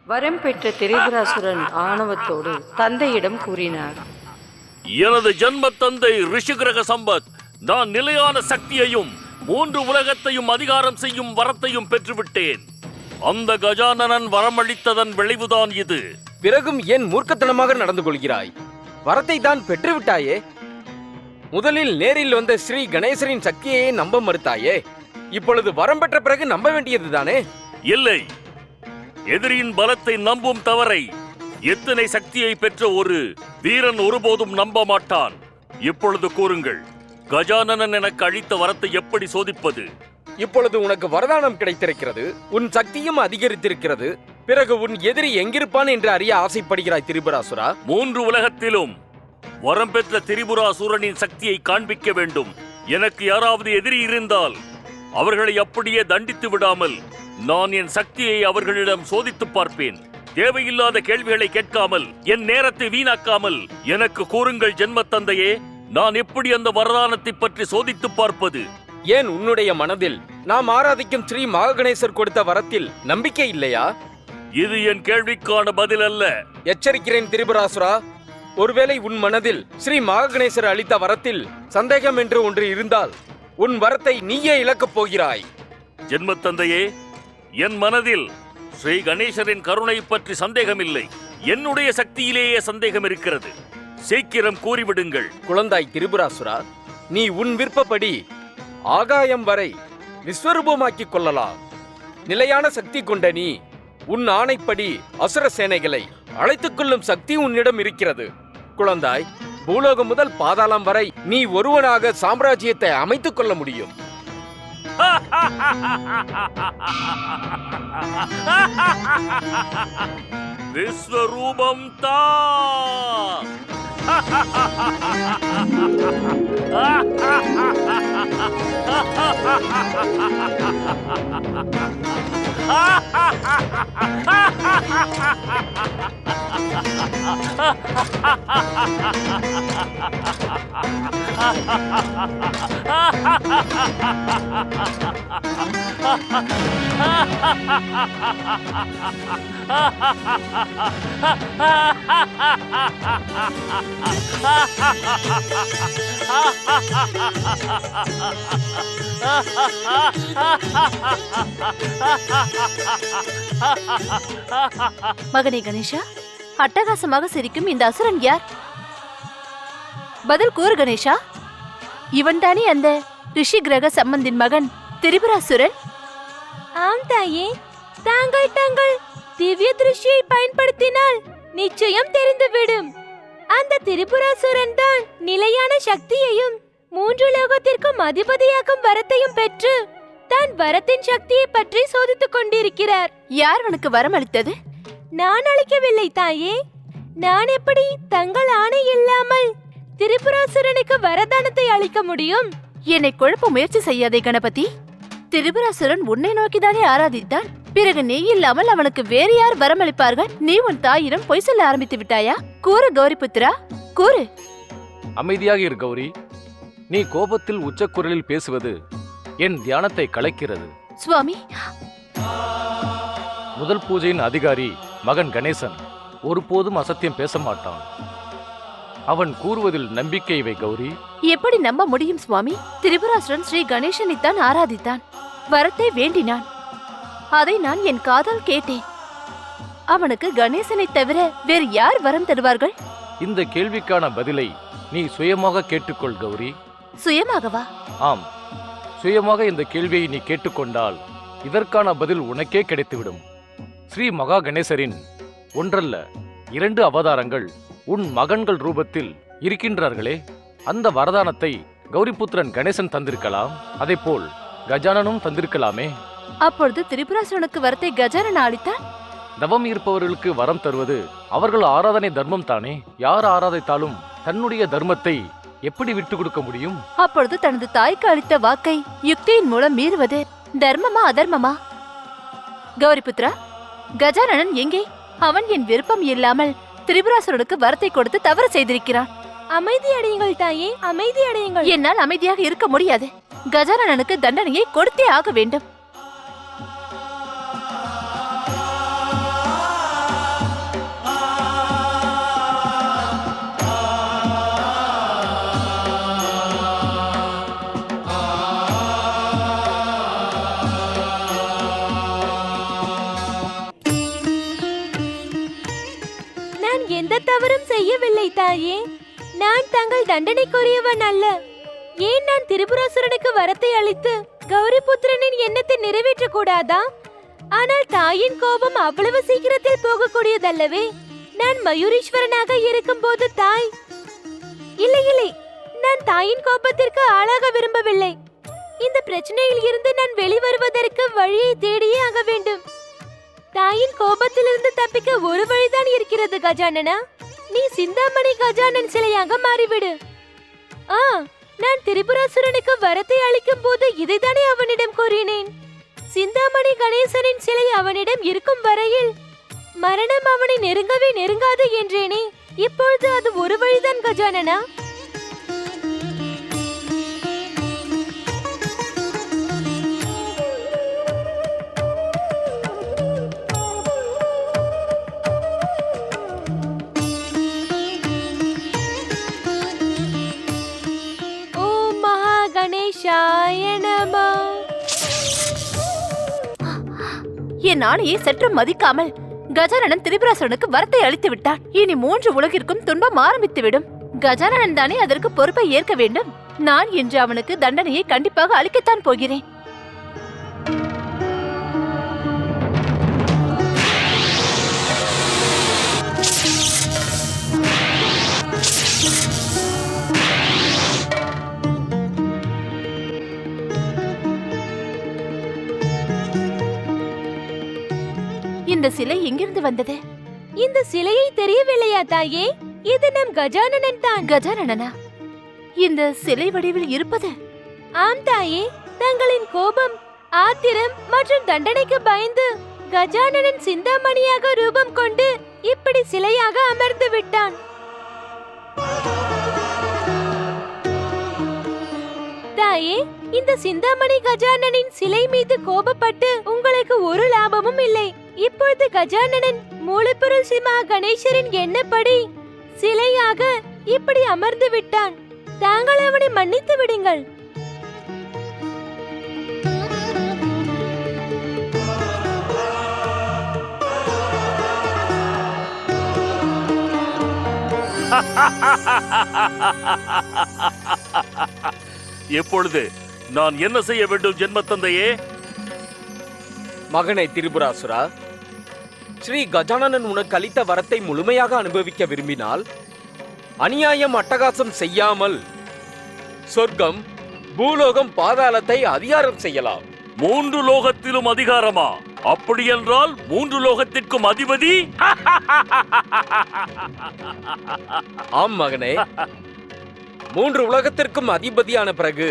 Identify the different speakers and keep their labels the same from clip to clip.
Speaker 1: வரம் பெற்ற திரிபுராசுரன் ஆணவத்தோடு தந்தையிடம் கூறினார்.
Speaker 2: எனது ஜன்ம தந்தை ரிஷிகிரக சம்பத், நான் நிலையான சக்தியையும் 3 உலகத்தையும் அதிகாரம் செய்யும் வரத்தையும் பெற்றுவிட்டேன். அந்த கஜானனன் வரமளித்ததன் விளைவுதான் இது.
Speaker 3: பிறகும் ஏன் மூர்க்கத்தனமாக நடந்து கொள்கிறாய்? வரத்தை தான் பெற்றுவிட்டாயே. முதலில் நேரில் வந்த ஸ்ரீ கணேசரின் சக்தியை நம்ப மறுத்தாயே. இப்பொழுது வரம் பெற்ற பிறகு நம்ப வேண்டியதுதானே?
Speaker 2: இல்லை, எதிரியின் பலத்தை நம்பும் தவறை எத்தனை சக்தியை பெற்ற ஒரு வீரன் ஒருபோதும் நம்ப மாட்டான். இப்பொழுது கூறுங்கள், கஜானனன் எனக்கு அளித்த வரத்தை எப்படி சோதிப்பது?
Speaker 3: இப்பொழுது உனக்கு வரதானம் கிடைத்திருக்கிறது, உன் சக்தியும் அதிகரித்திருக்கிறது. பிறகு உன் எதிரி எங்கிருப்பான் என்று அறிய ஆசைப்படுகிறாய் திரிபுராசுரா?
Speaker 2: 3 உலகத்திலும் வரம் பெற்ற திரிபுராசுரனின் சக்தியை காண்பிக்க வேண்டும். எனக்கு யாராவது எதிரி இருந்தால் அவர்களை அப்படியே தண்டித்து விடாமல் நான் என் சக்தியை அவர்களிடம் சோதித்து பார்ப்பேன். தேவையில்லாத கேள்விகளை கேட்காமல், என் நேரத்தை வீணாக்காமல் எனக்கு கூறுங்கள் ஜென்ம தந்தையே, நான் எப்படி அந்த வரதானத்தை பற்றி சோதித்து பார்ப்பது?
Speaker 3: ஏன் உன்னுடைய மனதில் நாம் ஆராதிக்கும் ஸ்ரீ மகாகணேசர் கொடுத்த வரத்தில் நம்பிக்கை இல்லையா?
Speaker 2: இது என் கேள்விக்கான பதில் அல்ல.
Speaker 3: எச்சரிக்கிறேன் திரிபுராசுரா, ஒருவேளை உன் மனதில் ஸ்ரீ மகாகணேசர் அளித்த வரத்தில் சந்தேகம் என்று ஒன்று இருந்தால் உன் வரத்தை நீயே இழக்கப் போகிறாய்.
Speaker 2: ஜென்ம தந்தையே, என் மனதில் ஸ்ரீ கணேசரின் கருணை பற்றி சந்தேகமில்லை. என்னுடைய சக்தியிலேயே சந்தேகம் இருக்கிறது. சீக்கிரம் கூறிவிடுங்கள்.
Speaker 3: குழந்தாய் திரிபுராசுரா, நீ உன் விருப்பப்படி ஆகாயம் வரை விஸ்வரூபமாக்கிக் கொள்ளலாம். நிலையான சக்தி கொண்ட நீ உன் ஆணைப்படி அசுர சேனைகளை அழைத்துக் கொள்ளும் சக்தி உன்னிடம் இருக்கிறது. குழந்தாய், பூலோகம் முதல் பாதாளம் வரை நீ ஒருவனாக சாம்ராஜ்யத்தை அமைத்துக் கொள்ள முடியும்.
Speaker 2: விஸ்வரூபம் தா.
Speaker 4: மகனே கணேஷா, அட்டகாசமாக சிரிக்கும் இந்த அசுரன் யார்? பதில் கூறு கணேஷா. இவன் தானே அந்த ரிஷி கிரக சம்பந்தின் மகன் திரிபுராசுரன்?
Speaker 5: ஆம் தாயே, தாங்கள் தங்கள் திவ்ய திருஷ்டியை பயன்படுத்தினால் நிச்சயம் தெரிந்துவிடும். அந்த திரிபுராசுரன் தான் நிலையான சக்தியையும் 3 லோகத்திற்கும் அதிபதியாக்கும் வரத்தையும் பெற்று தான் வரத்தின் சக்தியை பற்றி சோதித்துக் கொண்டிருக்கிறார்.
Speaker 4: யார் உனக்கு வரம் அளித்தது?
Speaker 5: நான் அளிக்கவில்லை தாயே. நான் எப்படி தங்கள் ஆணை இல்லாமல் திரிபுராசுரனுக்கு வரதானத்தை அளிக்க முடியும்?
Speaker 4: என்னை குழப்ப முயற்சி செய்யாதே கணபதி. திரிபுராசுரன் உன்னை நோக்கிதானே ஆராதித்தான். பிறகு நீ இல்லாமல் அவனுக்கு வேறு யார் வரமளிப்பார்கள்? நீ உன் தாயிடம் பொய் சொல்ல ஆரம்பித்து விட்டாயா? கூறு கௌரிபுத்திரா, கூறு.
Speaker 6: அமைதியாக இரு கௌரி. நீ கோபத்தில் உச்சக்குரலில் பேசுவது என் தியானத்தை கலைக்கிறது.
Speaker 4: சுவாமி,
Speaker 6: முதல் பூஜையின் அதிகாரி மகன் கணேசன் ஒருபோதும் அசத்தியம் பேச மாட்டான். அவன் கூறுவதில் நம்பிக்கை வை கௌரி.
Speaker 4: எப்படி நம்ப முடியும் சுவாமி? திரிபுராசுரன் ஸ்ரீ கணேசனைத்தான் ஆராதித்தான், வரத்தை வேண்டினான். அதை நான் என் காதால் கேட்டேன். அவனுக்கு கணேசனை தவிர வேறு யார் வரம் தருவார்கள்?
Speaker 6: இந்த கேள்விக்கான பதிலை நீ சுயமாக கேட்டுக்கொள் கௌரி.
Speaker 4: சுயமாகவா?
Speaker 6: ஆம், சுயமாக இந்த கேள்வியை நீ கேட்டுக்கொண்டால் இதற்கான பதில் உனக்கே கிடைத்துவிடும். ஸ்ரீ மகா கணேசரின் 1 அல்ல 2 அவதாரங்கள் உன் மகன்கள் ரூபத்தில் இருக்கின்றார்களே. அந்த வரதானத்தை கௌரிபுத்திரன் கணேசன் தந்திருக்கலாம். அதேபோல் கஜானனும் தந்திருக்கலாமே.
Speaker 4: அப்பொழுது திரிபுராசுரனுக்கு வரத்தை கஜானன் அளித்தான்.
Speaker 6: தவம் இருப்பவர்களுக்கு வரம் தருவது அவர்கள் ஆராதனை தர்மம் தானே. யார் ஆராதித்தாலும் தன்னுடைய தர்மத்தை எப்படி விட்டு கொடுக்க முடியும்?
Speaker 4: அப்பொழுது தனது தாய்க்கு அளித்த வாக்கை யுக்தியின் மூலம் மீறுவது தர்மமா அதர்மமா? கௌரிபுத்ரா, கஜானனன் எங்கே? அவன் என் விருப்பம் இல்லாமல் திரிபுராசுரனுக்கு வரத்தை கொடுத்து தவறு செய்திருக்கிறான்.
Speaker 5: அமைதி அடையுங்கள் தாயே, அமைதி அடையுங்கள்.
Speaker 4: என்னால் அமைதியாக இருக்க முடியாது. கஜானனனுக்கு தண்டனையை கொடுத்தே ஆக வேண்டும்.
Speaker 5: எந்த தவறும் செய்யவில்லை தாயே. நான் தங்கள் தண்டனைக்குரியவன் அல்ல. ஏன் நான் திரிபுராசுரனுக்கு வரத்தை அளித்து கௌரிபுத்திரனின் எண்ணத்தை நிறைவேற்ற கூடாதா? ஆனால் தாயின் கோபம் அவ்வளவு சீக்கிரத்தில் போகக்கூடியதல்லவே. நான் மயூரீஸ்வரனாக இருக்கும்போது தாய் இல்லை இல்லை, நான் தாயின் கோபத்திற்கு ஆளாக விரும்பவில்லை. இந்த பிரச்சனையில் இருந்து நான் வெளிவருவதற்கு வழியை தேடியே ஆக வேண்டும். தாயின் கோபத்திலிருந்து தப்பிக்க ஒரு வழிதான் இருக்கிறது கஜானனா. நீ சிந்தாமணி கஜானன் சிலையாக மாறிவிடு. நான் திரிபுராசுரனுக்கு வரத்தை அளிக்கும் போது இதைத்தானே அவனிடம் கூறினேன். சிந்தாமணி கணேசனின் சிலை அவனிடம் இருக்கும் வரையில் மரணம் அவனை நெருங்கவே நெருங்காது என்றேனே. இப்பொழுது அது ஒரு வழிதான் கஜானனா. ஓம் மகா கணேசாய நமः.
Speaker 4: என் ஆணையை சற்று மதிக்காமல் கஜானனன் திரிபுராசுரனுக்கு வரத்தை அளித்து விட்டான். இனி 3 உலகிற்கும் துன்பம் ஆரம்பித்துவிடும். கஜானனன் தானே அதற்கு பொறுப்பை ஏற்க வேண்டும். நான் இன்று அவனுக்கு தண்டனையை கண்டிப்பாக அளிக்கத்தான் போகிறேன். இந்த சிலை எங்கிருந்து வந்தது?
Speaker 5: இந்த சிலையை தெரியவில்லையா தாயே? இது நம் கஜானனன் தான்.
Speaker 4: கஜானனா இந்த சிலை வடிவில் இருப்பது?
Speaker 5: ஆம் தாயே, தங்களின் கோபம், ஆத்திரம் மற்றும் தண்டனைக்கு பயந்து கஜானனன் சிந்தாமணியாக ரூபம் கொண்டு இப்படி சிலையாக அமர்ந்து விட்டான். தாயே, இந்த சிந்தாமணி கஜானனின் சிலை மீது கோபப்பட்டு உங்களுக்கு ஒரு லாபமும் இல்லை. இப்பொழுது கஜானனன் மூலப்பொருள் சிமா கணேசரின் எண்ணப்படி சிலையாக இப்படி அமர்ந்து விட்டான். தாங்கள் அவனை மன்னித்து விடுங்கள்.
Speaker 2: எப்பொழுது நான் என்ன செய்ய வேண்டும் ஜென்மத்தந்தையே?
Speaker 3: மகனே திரிபுராசுரா, ஸ்ரீ கஜானனன் உனக்கு அளித்த வரத்தை முழுமையாக அனுபவிக்க விரும்பினால் அநியாயம் அட்டகாசம் செய்யாமல் சொர்க்கம், பூலோகம், பாதாளத்தை அதிகாரம் செய்யலாம்.
Speaker 2: 3 லோகத்திலும் அதிகாரமா? அப்படியென்றால் 3 லோகத்திற்கும் அதிபதி?
Speaker 3: ஆம் மகனே, 3 உலகத்திற்கும் அதிபதியான பிறகு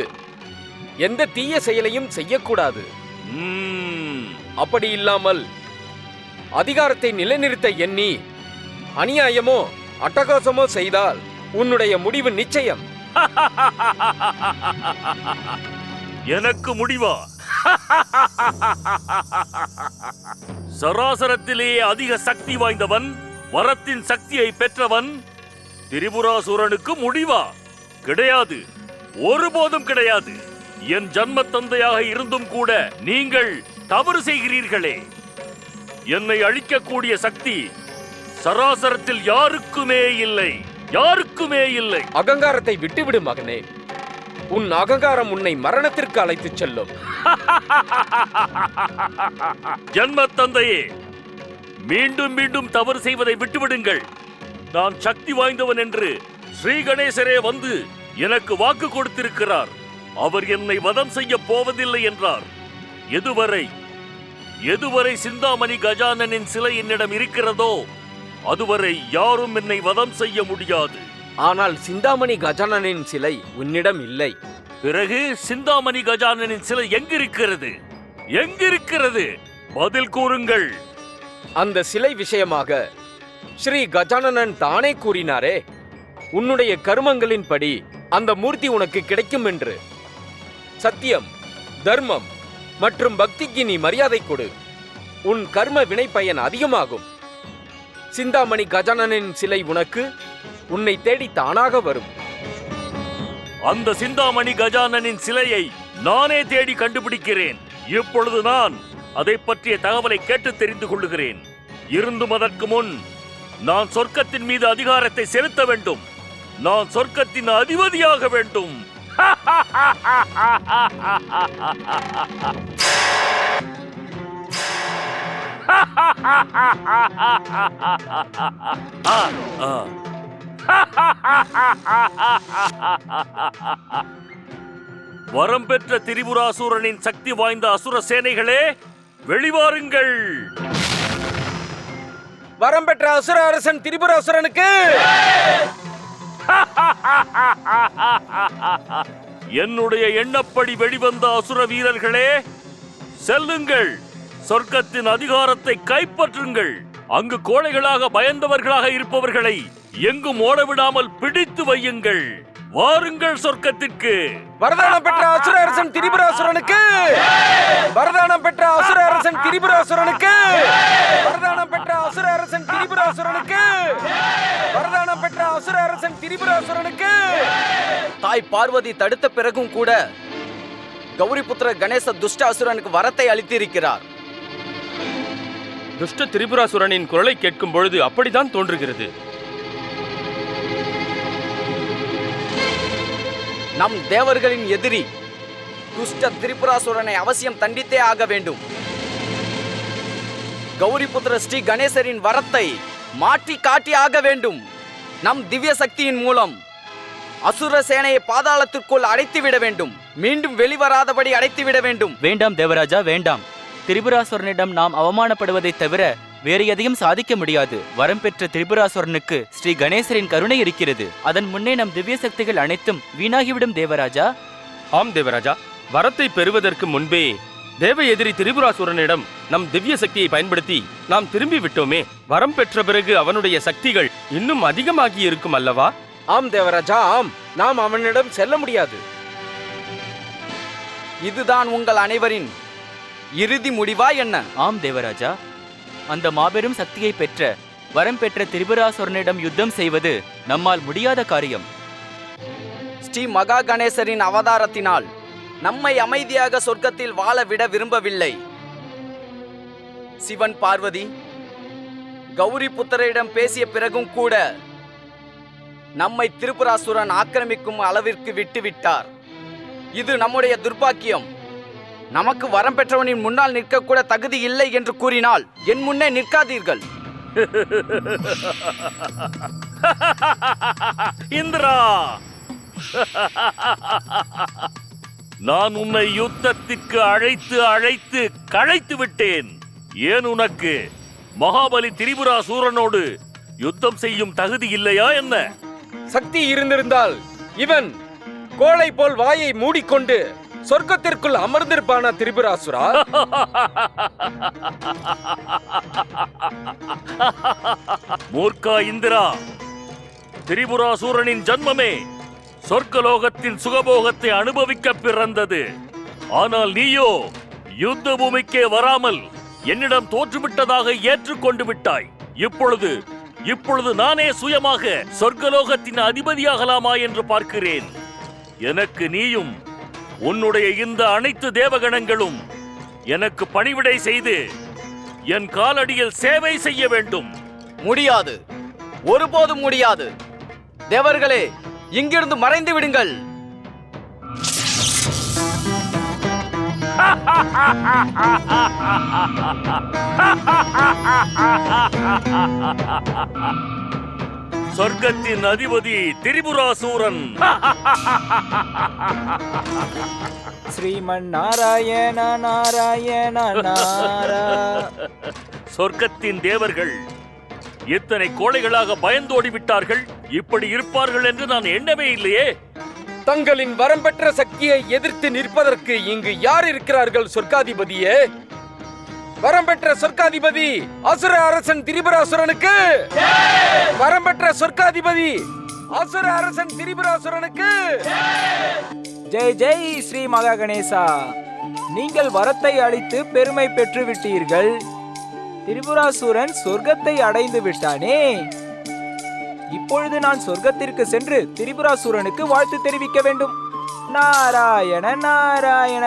Speaker 3: எந்த தீய செயலையும் செய்யக்கூடாது. அப்படி இல்லாமல் அதிகாரத்தை நிலைநிறுத்த எண்ணி அநியாயமோ அட்டகாசமோ செய்தால் உன்னுடைய முடிவு நிச்சயம்.
Speaker 2: எனக்கு முடிவா? சராசரத்திலேயே அதிக சக்தி வாய்ந்தவன், வரத்தின் சக்தியை பெற்றவன் திரிபுராசுரனுக்கு முடிவா? கிடையாது, ஒருபோதும் கிடையாது. என் ஜன்ம தந்தையாக இருந்தும் கூட நீங்கள் தவறு செய்கிறீர்களே. என்னை அழிக்கக்கூடிய சக்தி சராசரத்தில் யாருக்குமே இல்லை, யாருக்குமே இல்லை.
Speaker 3: அகங்காரத்தை விட்டுவிடு மகனே. உன் அகங்காரம் உன்னை மரணத்திற்கு அழைத்துச் செல்லும்.
Speaker 2: ஜன்ம தந்தையே, மீண்டும் மீண்டும் தவறு செய்வதை விட்டுவிடுங்கள். நான் சக்தி வாய்ந்தவன் என்று ஸ்ரீ கணேசரே வந்து எனக்கு வாக்கு கொடுத்திருக்கிறார். அவர் என்னை வதம் செய்ய போவதில்லை என்றார். எதுவரை சிந்தாமணி கஜானனின் சிலை என்னிடம் இருக்கிறதோ அதுவரை யாரும் என்னை வதம் செய்ய முடியாது.
Speaker 3: ஆனால் சிந்தாமணி கஜானனின் சிலை உன்னிடம் இல்லை.
Speaker 2: பிறகு சிந்தாமணி கஜானனின் சிலை எங்கிருக்கிறது? எங்கிருக்கிறது? பதில் கூறுங்கள்.
Speaker 3: அந்த சிலை விஷயமாக ஸ்ரீ கஜானனன் தானே கூறினாரே, உன்னுடைய கர்மங்களின்படி அந்த மூர்த்தி உனக்கு கிடைக்கும் என்று. சத்தியம், தர்மம் மற்றும் பக்திக்கு நீ மரியாதை கொடு. உன் கர்ம வினை பயன் அதிகமாகும். சிந்தாமணி கஜானனின் சிலை உன்னை தேடி தானாக வரும்.
Speaker 2: அந்த சிந்தாமணி கஜானனின் சிலையை நானே தேடி கண்டுபிடிக்கிறேன். இப்பொழுது நான் அதை பற்றிய தகவலை கேட்டு தெரிந்து கொள்ளுகிறேன். இருந்தும் அதற்கு முன் நான் சொர்க்கத்தின் மீது அதிகாரத்தை செலுத்த வேண்டும். நான் சொர்க்கத்தின் அதிபதியாக வேண்டும். வரம் பெற்ற திரிபுராசூரனின் சக்தி வாய்ந்த அசுர சேனைகளே, வெளிவாருங்கள்.
Speaker 3: வரம் பெற்ற அசுர அரசன் திரிபுராசுரனுக்கு
Speaker 2: என்னுடைய எண்ணப்படி வெளிவந்த அசுர வீரர்களே, செல்லுங்கள். சொர்க்கத்தின் அதிகாரத்தை கைப்பற்றுங்கள். அங்கு கோழைகளாக பயந்தவர்களாக இருப்பவர்களை எங்கும் ஓடவிடாமல் பிடித்து வையுங்கள். வாருங்கள் சொர்க்கத்திற்கு.
Speaker 3: வரதானம் பெற்ற அசுர அரசன் திரிபுராசுரனுக்கு, வரதானம் பெற்ற அசுர அரசன் திரிபுராசுரனுக்கு, வரதானம் பெற்ற அசுர அரசன் திரிபுராசுரனுக்கு, வரதானம் பெற்ற அசுர அரசன் திரிபுராசுரனுக்கு.
Speaker 7: தாய் பார்வதி தடுத்த பிறகும் கூட கௌரிபுத்திர கணேச துஷ்ட அசுரனுக்கு வரத்தை அளித்திருக்கிறார்.
Speaker 8: துஷ்ட திரிபுராசுரனின் குரலை கேட்கும் பொழுது அப்படித்தான் தோன்றுகிறது.
Speaker 7: நம் தேவர்களின் எதிரி துஷ்ட திரிபுராசுரனை அவசியம் தண்டித்தே ஆக வேண்டும். கௌரிபுத்திர ஸ்ரீ கணேசரின் வரத்தை மாற்றி காட்டி ஆக வேண்டும். நம் திவ்ய சக்தியின் மூலம் அசுர சேனையை பாதாளத்திற்குள் அடைத்துவிட வேண்டும். மீண்டும் வெளிவராதபடி அடைத்துவிட வேண்டும்.
Speaker 9: வேண்டாம் தேவராஜா, வேண்டாம். திரிபுராசுரனிடம் நாம் அவமானப்படுவதைத் தவிர வேறு எதையும் சாதிக்க முடியாது. வரம் பெற்ற திரிபுராசுரனுக்கு ஸ்ரீ கணேசரின் கருணை இருக்கிறது. அதன் முன்னே நம் திவ்ய சக்திகள் அனைத்தும் வீணாகிவிடும் தேவராஜா.
Speaker 8: ஆம் தேவராஜா, வரத்தை பெறுவதற்கு முன்பே தேவ எதிரி திரிபுராசுரனிடம் நம் திவ்ய சக்தியை பயன்படுத்தி நாம் திரும்பி விட்டோமே. வரம் பெற்ற பிறகு அவனுடைய சக்திகள் இன்னும் அதிகமாகி இருக்கும் அல்லவா?
Speaker 3: ஆம் தேவராஜா, ஆம். நாம் அவனிடம் செல்ல முடியாது.
Speaker 7: இதுதான் உங்கள் அனைவரின் இறுதி முடிவா என்ன?
Speaker 9: ஆம் தேவராஜா, அந்த மாபெரும் சக்தியை பெற்ற வரம் பெற்ற திரிபுராசுரனிடம் யுத்தம் செய்வது நம்மால் முடியாத காரியம்.
Speaker 7: ஸ்ரீ மகா கணேசரின் அவதாரத்தினால் நம்மை அமைதியாக சொர்க்கத்தில் வாழ விட விரும்பவில்லை. சிவன் பார்வதி கௌரி புத்திரிடம் பேசிய பிறகும் கூட நம்மை திரிபுராசுரன் ஆக்கிரமிக்கும் அளவிற்கு விட்டுவிட்டார். இது நம்முடைய துர்பாக்கியம். நமக்கு வரம் பெற்றவனின் முன்னால் நிற்க கூட தகுதி இல்லை என்று கூறினால் என் முன்னே நிற்காதீர்கள்.
Speaker 2: இந்திரா, நான் உன்னை யுத்தத்திற்கு அழைத்து அழைத்து களைத்து விட்டேன். ஏன் உனக்கு மகாபலி திரிபுராசூரனோடு யுத்தம் செய்யும் தகுதி இல்லையா என்ன?
Speaker 3: சக்தி இருந்திருந்தால் இவன் கோழை போல் வாயை மூடிக்கொண்டு சொர்க்கத்திற்குள் அமர்ந்திருப்பானா திரிபுராசுரா?
Speaker 2: மூர்க்கா இந்திரா, திரிபுராசூரனின் ஜன்மமே சொர்க்கலோகத்தின் சுகபோகத்தை அனுபவிக்க பிறந்தது. ஆனால் நீயோ யுத்த பூமிக்கே வராமல் என்னிடம் தோற்றுவிட்டதாக ஏற்றுக்கொண்டு விட்டாய். இப்பொழுது நானே சுயமாக சொர்க்கலோகத்தின் அதிபதியாகலாமா என்று பார்க்கிறேன். எனக்கு நீயும் உன்னுடைய இந்த அனைத்து தேவகணங்களும் எனக்கு பணிவிடை செய்து என் காலடியில் சேவை செய்ய வேண்டும்.
Speaker 7: முடியாது, ஒருபோதும் முடியாது. தேவர்களே, இங்கிருந்து மறைந்து விடுங்கள்.
Speaker 2: சொர்க்கத்தின் அதிபதி திரிபுராசூரன்.
Speaker 10: ஸ்ரீமன் நாராயண நாராயண நாரா.
Speaker 2: சொர்க்கத்தின் தேவர்கள் இத்தனை கோழைகளாக பயந்தோடி விட்டார்கள். இப்படி இருப்பார்கள் என்று நான் எண்ணவே இல்லையே.
Speaker 3: தங்களின் வரம் பெற்ற சக்தியை எதிர்த்து நிற்பதற்கு இங்கு யார் இருக்கிறார்கள் சொர்க்காதிபதியே? வரம் பெற்ற சொர்க்காதிபதி அசுர அரசன் திரிபுராசுரனுக்கு, வரம் பெற்ற சொர்க்காதிபதி அசுர அரசன் திரிபுராசுரனுக்கு.
Speaker 10: ஜெய் ஜெய் ஸ்ரீ மகா கணேசா. நீங்கள் வரத்தை அளித்து பெருமை பெற்று விட்டீர்கள். திரிபுராசுரன் சொர்க்கத்தை அடைந்து விட்டானே. இப்பொழுது நான் சொர்க்கத்திற்கு சென்று திரிபுராசுரனுக்கு வாழ்த்து தெரிவிக்க வேண்டும். நாராயண நாராயண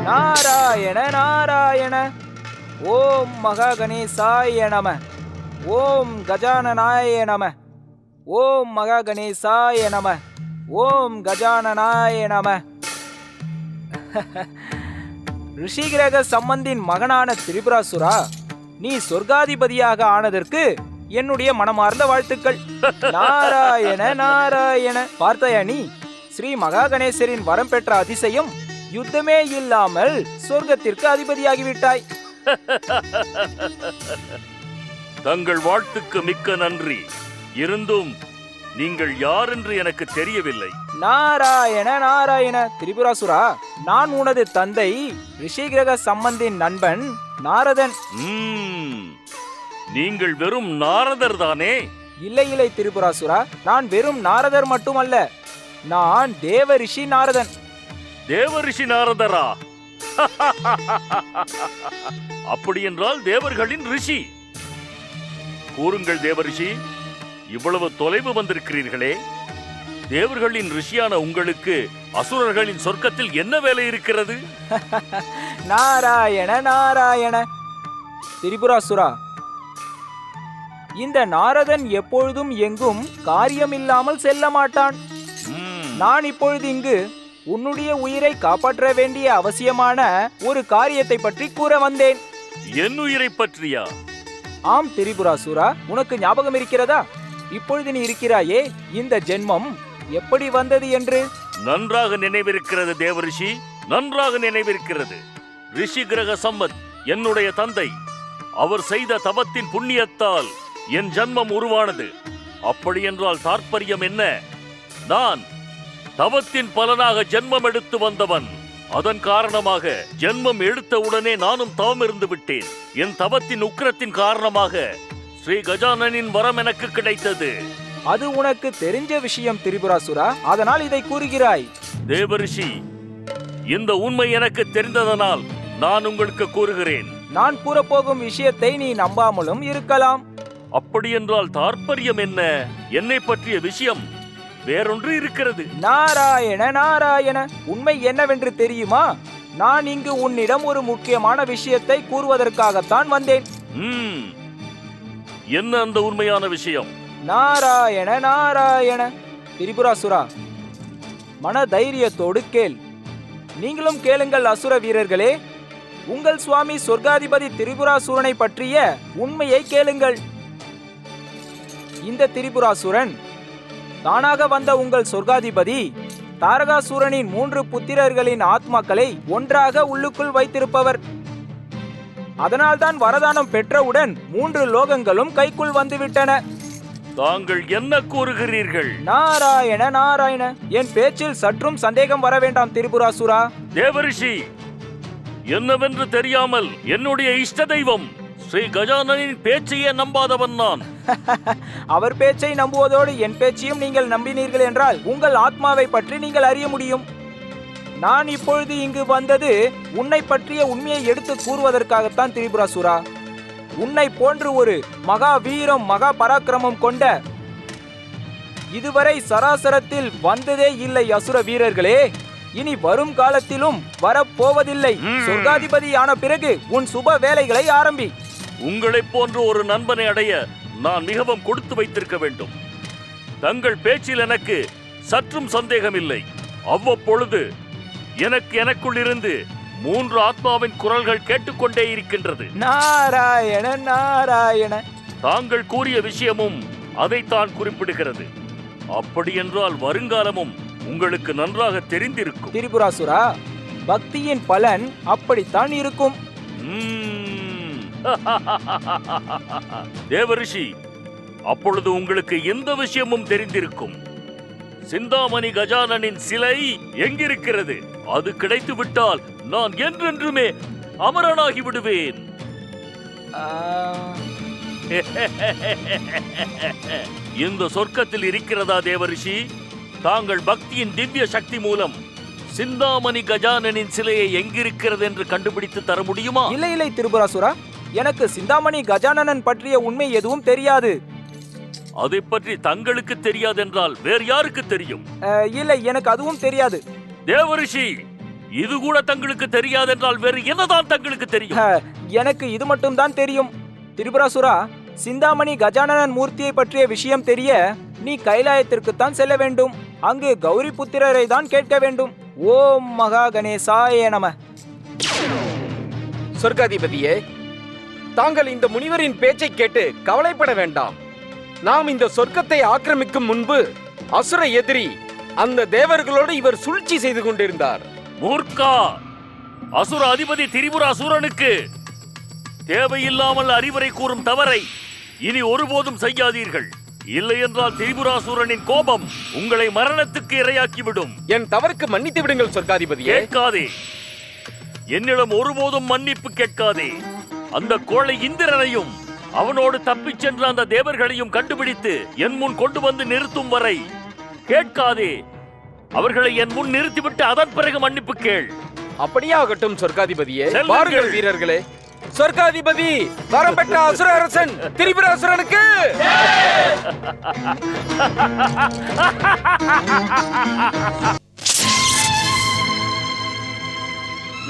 Speaker 10: நாராயண நாராயண. ஓம் மகா கணேசாய நம. ஓம் கஜானனாய நம. ஓம் மகா கணேசாய நம. ஓம் கஜானனாய நம. ரிஷிகிரக சம்பந்தின் மகனான திரிபுராசுரா, நீ சொர்க்காதிபதியாக ஆனதற்கு என்னுடைய மனமார்ந்த வாழ்த்துக்கள். நாராயண நாராயண. பார்த்தாயா நீ, ஸ்ரீ மகா கணேசரின் வரம் பெற்ற அதிசயம், யுத்தமே இல்லாமல் சொர்க்கத்திற்கு அதிபதியாகிவிட்டாய்.
Speaker 2: தங்கள் வாழ்த்துக்கு மிக்க நன்றி. இருந்தும் நீங்கள் யார் என்று எனக்கு தெரியவில்லை.
Speaker 10: நாராயண நாராயண. திரிபுராசுரா, நான் உனது தந்தை ரிஷிகிரக சம்பந்தின் நண்பன் நாரதன்.
Speaker 2: நீங்கள் வெறும் நாரதர் தானே?
Speaker 10: இல்லை இல்லை திரிபுராசுரா, நான் வெறும் நாரதர் மட்டுமல்ல, நான் தேவ ரிஷி நாரதன்.
Speaker 2: தேவரிஷி நாரதரா? அப்படி என்றால் தேவர்களின் ரிஷி. கூறுங்கள் தேவரிஷி, இவ்வளவு தொலைவு வந்திருக்கிறீர்களே, தேவர்களின் ரிஷியான உங்களுக்கு அசுரர்களின் சொர்க்கத்தில் என்ன வேலை இருக்கிறது?
Speaker 10: நாராயண நாராயண. திரிபுராசுரா, இந்த நாரதன் எப்பொழுதும் எங்கும் காரியமில்லாமல் செல்ல மாட்டான். நான் இப்பொழுது இங்கு உன்னுடைய உயிரை காப்பாற்ற வேண்டிய அவசியமான ஒரு காரியத்தை பற்றி கூற வந்தேன்.
Speaker 2: என் உயிரை பற்றியா?
Speaker 10: ஆம் திரிபுராசுரா, உனக்கு ஞாபகம் இருக்கிறதா? இப்பொழுது நீ இருக்கிறாயே, இந்த ஜென்மம் எப்படி வந்தது என்று?
Speaker 2: நன்றாக நினைவிருக்கிறது தேவரிஷி, நன்றாக நினைவிருக்கிறது. ரிஷி கிரக சம்பத் என்னுடைய தந்தை. அவர் செய்த தவத்தின் புண்ணியத்தால் என் ஜன்மம் உருவானது. அப்படி என்றால் தாற்பயம் என்ன? நான் தவத்தின் பலனாக ஜென்மம் எடுத்து வந்தவன். அதன் காரணமாக ஜென்மம் எடுத்தவுடனே நானும் தவம் இருந்து விட்டேன். என் தவத்தின் உக்கிரத்தின் காரணமாக ஸ்ரீ கஜானனின் வரம் எனக்கு கிடைத்தது.
Speaker 10: அது உனக்கு தெரிஞ்ச விஷயம் திரிபுராசுரா, அதனால் இதை கூறுகிறாய்.
Speaker 2: தேவரிஷி, இந்த உண்மை எனக்கு தெரிந்ததனால் நான் உங்களுக்கு கூறுகிறேன்.
Speaker 10: நான் கூறப்போகும் விஷயத்தை நீ நம்பாமலும் இருக்கலாம்.
Speaker 2: அப்படி என்றால் தாற்பயம் என்ன? என்னை பற்றிய விஷயம் வேறொன்று இருக்கிறது.
Speaker 10: நாராயண நாராயண. உண்மை என்னவென்று தெரியுமா? நான் இங்கு உன்னிடம் ஒரு முக்கியமான விஷயத்தை கூறுவதற்காகத்தான் வந்தேன்.
Speaker 2: என்ன அந்த உண்மையான விஷயம்?
Speaker 10: நாராயண நாராயண. திரிபுராசுரா, மன தைரியத்தோடு கேள். நீங்களும் கேளுங்கள் அசுர வீரர்களே. உங்கள் சுவாமி சொர்க்காதிபதி திரிபுராசுரனை பற்றிய உண்மையை கேளுங்கள். இந்த திரிபுராசுரன் தானாக வந்த உங்கள் சொர்க்காதிபதி தாரகாசுரனின் 3 புத்திரர்களின் ஆத்மாக்களை ஒன்றாக உள்ளுக்குள் வைத்திருப்பவர். அதனால்தான் வரதானம் பெற்றவுடன் 3 லோகங்களும் கைக்குள் வந்துவிட்டன.
Speaker 2: தாங்கள் என்ன கூறுகிறீர்கள்?
Speaker 10: நாராயண நாராயண. என் பேச்சில் சற்றும் சந்தேகம் வர வேண்டாம் திரிபுராசுரா.
Speaker 2: தேவரிஷி, என்னவென்று தெரியாமல் என்னுடைய இஷ்ட தெய்வம் ஸ்ரீ கஜானனின் பேச்சையே நம்பாதவன் நான்.
Speaker 10: அவர் பேச்சை நம்புவதோடு என் பேச்சையும் நீங்கள் நம்பினீர்கள் என்றால் உங்கள் ஆத்மாவை பற்றி நீங்கள் அறிய முடியும். நான் இப்பொழுது இங்கு வந்தது உன்னை பற்றிய உண்மையை எடுத்து கூறுவதற்காகத்தான் திரிபுராசுரா. உன்னை போன்று ஒரு மகா வீரம் மகா பராக்கிரமம் கொண்ட இதுவரை சராசரத்தில் வந்ததே இல்லை அசுர வீரர்களே. இனி வரும் காலத்திலும் வரப்போவதில்லை. சொர்க்காதிபதி ஆன பிறகு உன் சுப வேலைகளை ஆரம்பி.
Speaker 2: உங்களைப் போன்ற ஒரு நண்பனை அடைய நான் மிகவும் கொடுத்து வைத்திருக்க வேண்டும். தங்கள் பேச்சில் எனக்கு சற்றும் சந்தேகமில்லை. அவ்வப்பொழுது எனக்குள் இருந்து 3 ஆத்மாவின் குரல்கள் கேட்டுக்கொண்டே இருக்கின்றது.
Speaker 10: நாராயண நாராயண.
Speaker 2: தாங்கள் கூறிய விஷயமும் அதைத்தான் குறிப்பிடுகிறது. அப்படி என்றால் வருங்காலமும் உங்களுக்கு நன்றாக தெரிந்திருக்கும்.
Speaker 10: திரிபுராசுரா, பக்தியின் பலன் அப்படித்தான் இருக்கும்.
Speaker 2: தேவரிஷி, அப்பொழுது உங்களுக்கு எந்த விஷயமும் தெரிந்திருக்கும். சிந்தாமணி கஜானனின் சிலை எங்கிருக்கிறது? அது கிடைத்து விட்டால் நான் என்றென்றுமே அமரனாகி விடுவேன். இந்த சொர்க்கத்தில் இருக்கிறதா தேவரிஷி? தாங்கள் பக்தியின் திவ்ய சக்தி மூலம் சிந்தாமணி கஜானனின் சிலையை எங்கிருக்கிறது என்று கண்டுபிடித்து தர முடியுமா?
Speaker 10: இல்லை இல்லை திரிபுராசுரா, எனக்கு சிந்தாமணி கஜானனன் பற்றிய உண்மை எதுவும் தெரியாது.
Speaker 2: அதை பற்றி தங்களுக்கு தெரியாது என்றால் வேறு யாருக்கு தெரியும்?
Speaker 10: இல்லை, எனக்கு அதுவும் தெரியாது.
Speaker 2: தேவரிஷி, இது கூட தங்களுக்கு தெரியாது என்றால் வேறு என்னதான் தங்களுக்கு தெரியும்?
Speaker 10: எனக்கு இது மட்டும் தான் தெரியும். திரிபுராசுரா, சிந்தாமணி கஜானனன் மூர்த்தியை பற்றிய விஷயம் தெரிய நீ கைலாயத்திற்குத்தான் செல்ல வேண்டும். அங்கு கௌரி புத்திரரை தான் கேட்க வேண்டும். ஓம் மகா கணேசாய நம.
Speaker 3: சொர்க்காதிபதியே, தாங்கள் இந்த முனிவரின் பேச்சை கேட்டு கவலைப்பட வேண்டாம். நாம் இந்த சொர்க்கத்தை ஆக்கிரமிக்கும் முன்பு அசுர எதிரி அந்த தேவர்களோடு இவர் சூழ்ச்சி செய்து கொண்டிருந்தார்.
Speaker 2: மூர்க்கா, அசுர அதிபதி திரிபுராசுரனுக்கு தேவையில்லாமல் அறிவுரை கூறும் தவறை இனி ஒருபோதும் செய்யாதீர்கள். இல்லை என்றால் திரிபுராசுரனின் கோபம் உங்களை மரணத்துக்கு இரையாக்கிவிடும்.
Speaker 3: என் தவறுக்கு மன்னித்து விடுங்கள் சொர்க்காதிபதியே.
Speaker 2: கேட்காதே, என்னிடம் ஒருபோதும் மன்னிப்பு கேட்காதே. அந்த கோழை இந்திரனையும் அவனோடு தப்பிச் சென்ற அந்த தேவர்களையும் கண்டுபிடித்து என் முன் கொண்டு வந்து நிறுத்தும் வரை கேட்காதே. அவர்களை என் முன் நிறுத்திவிட்டு அதன் பிறகு மன்னிப்பு கேள்.
Speaker 3: அப்படியே ஆகட்டும் சொர்க்காதிபதியே.
Speaker 2: செல்லுங்கள்.
Speaker 3: வாருங்கள் வீரர்களே. சொர்க்காதிபதி வரம் பெற்ற அசுர அரசன் திரிபுராசுரனுக்கு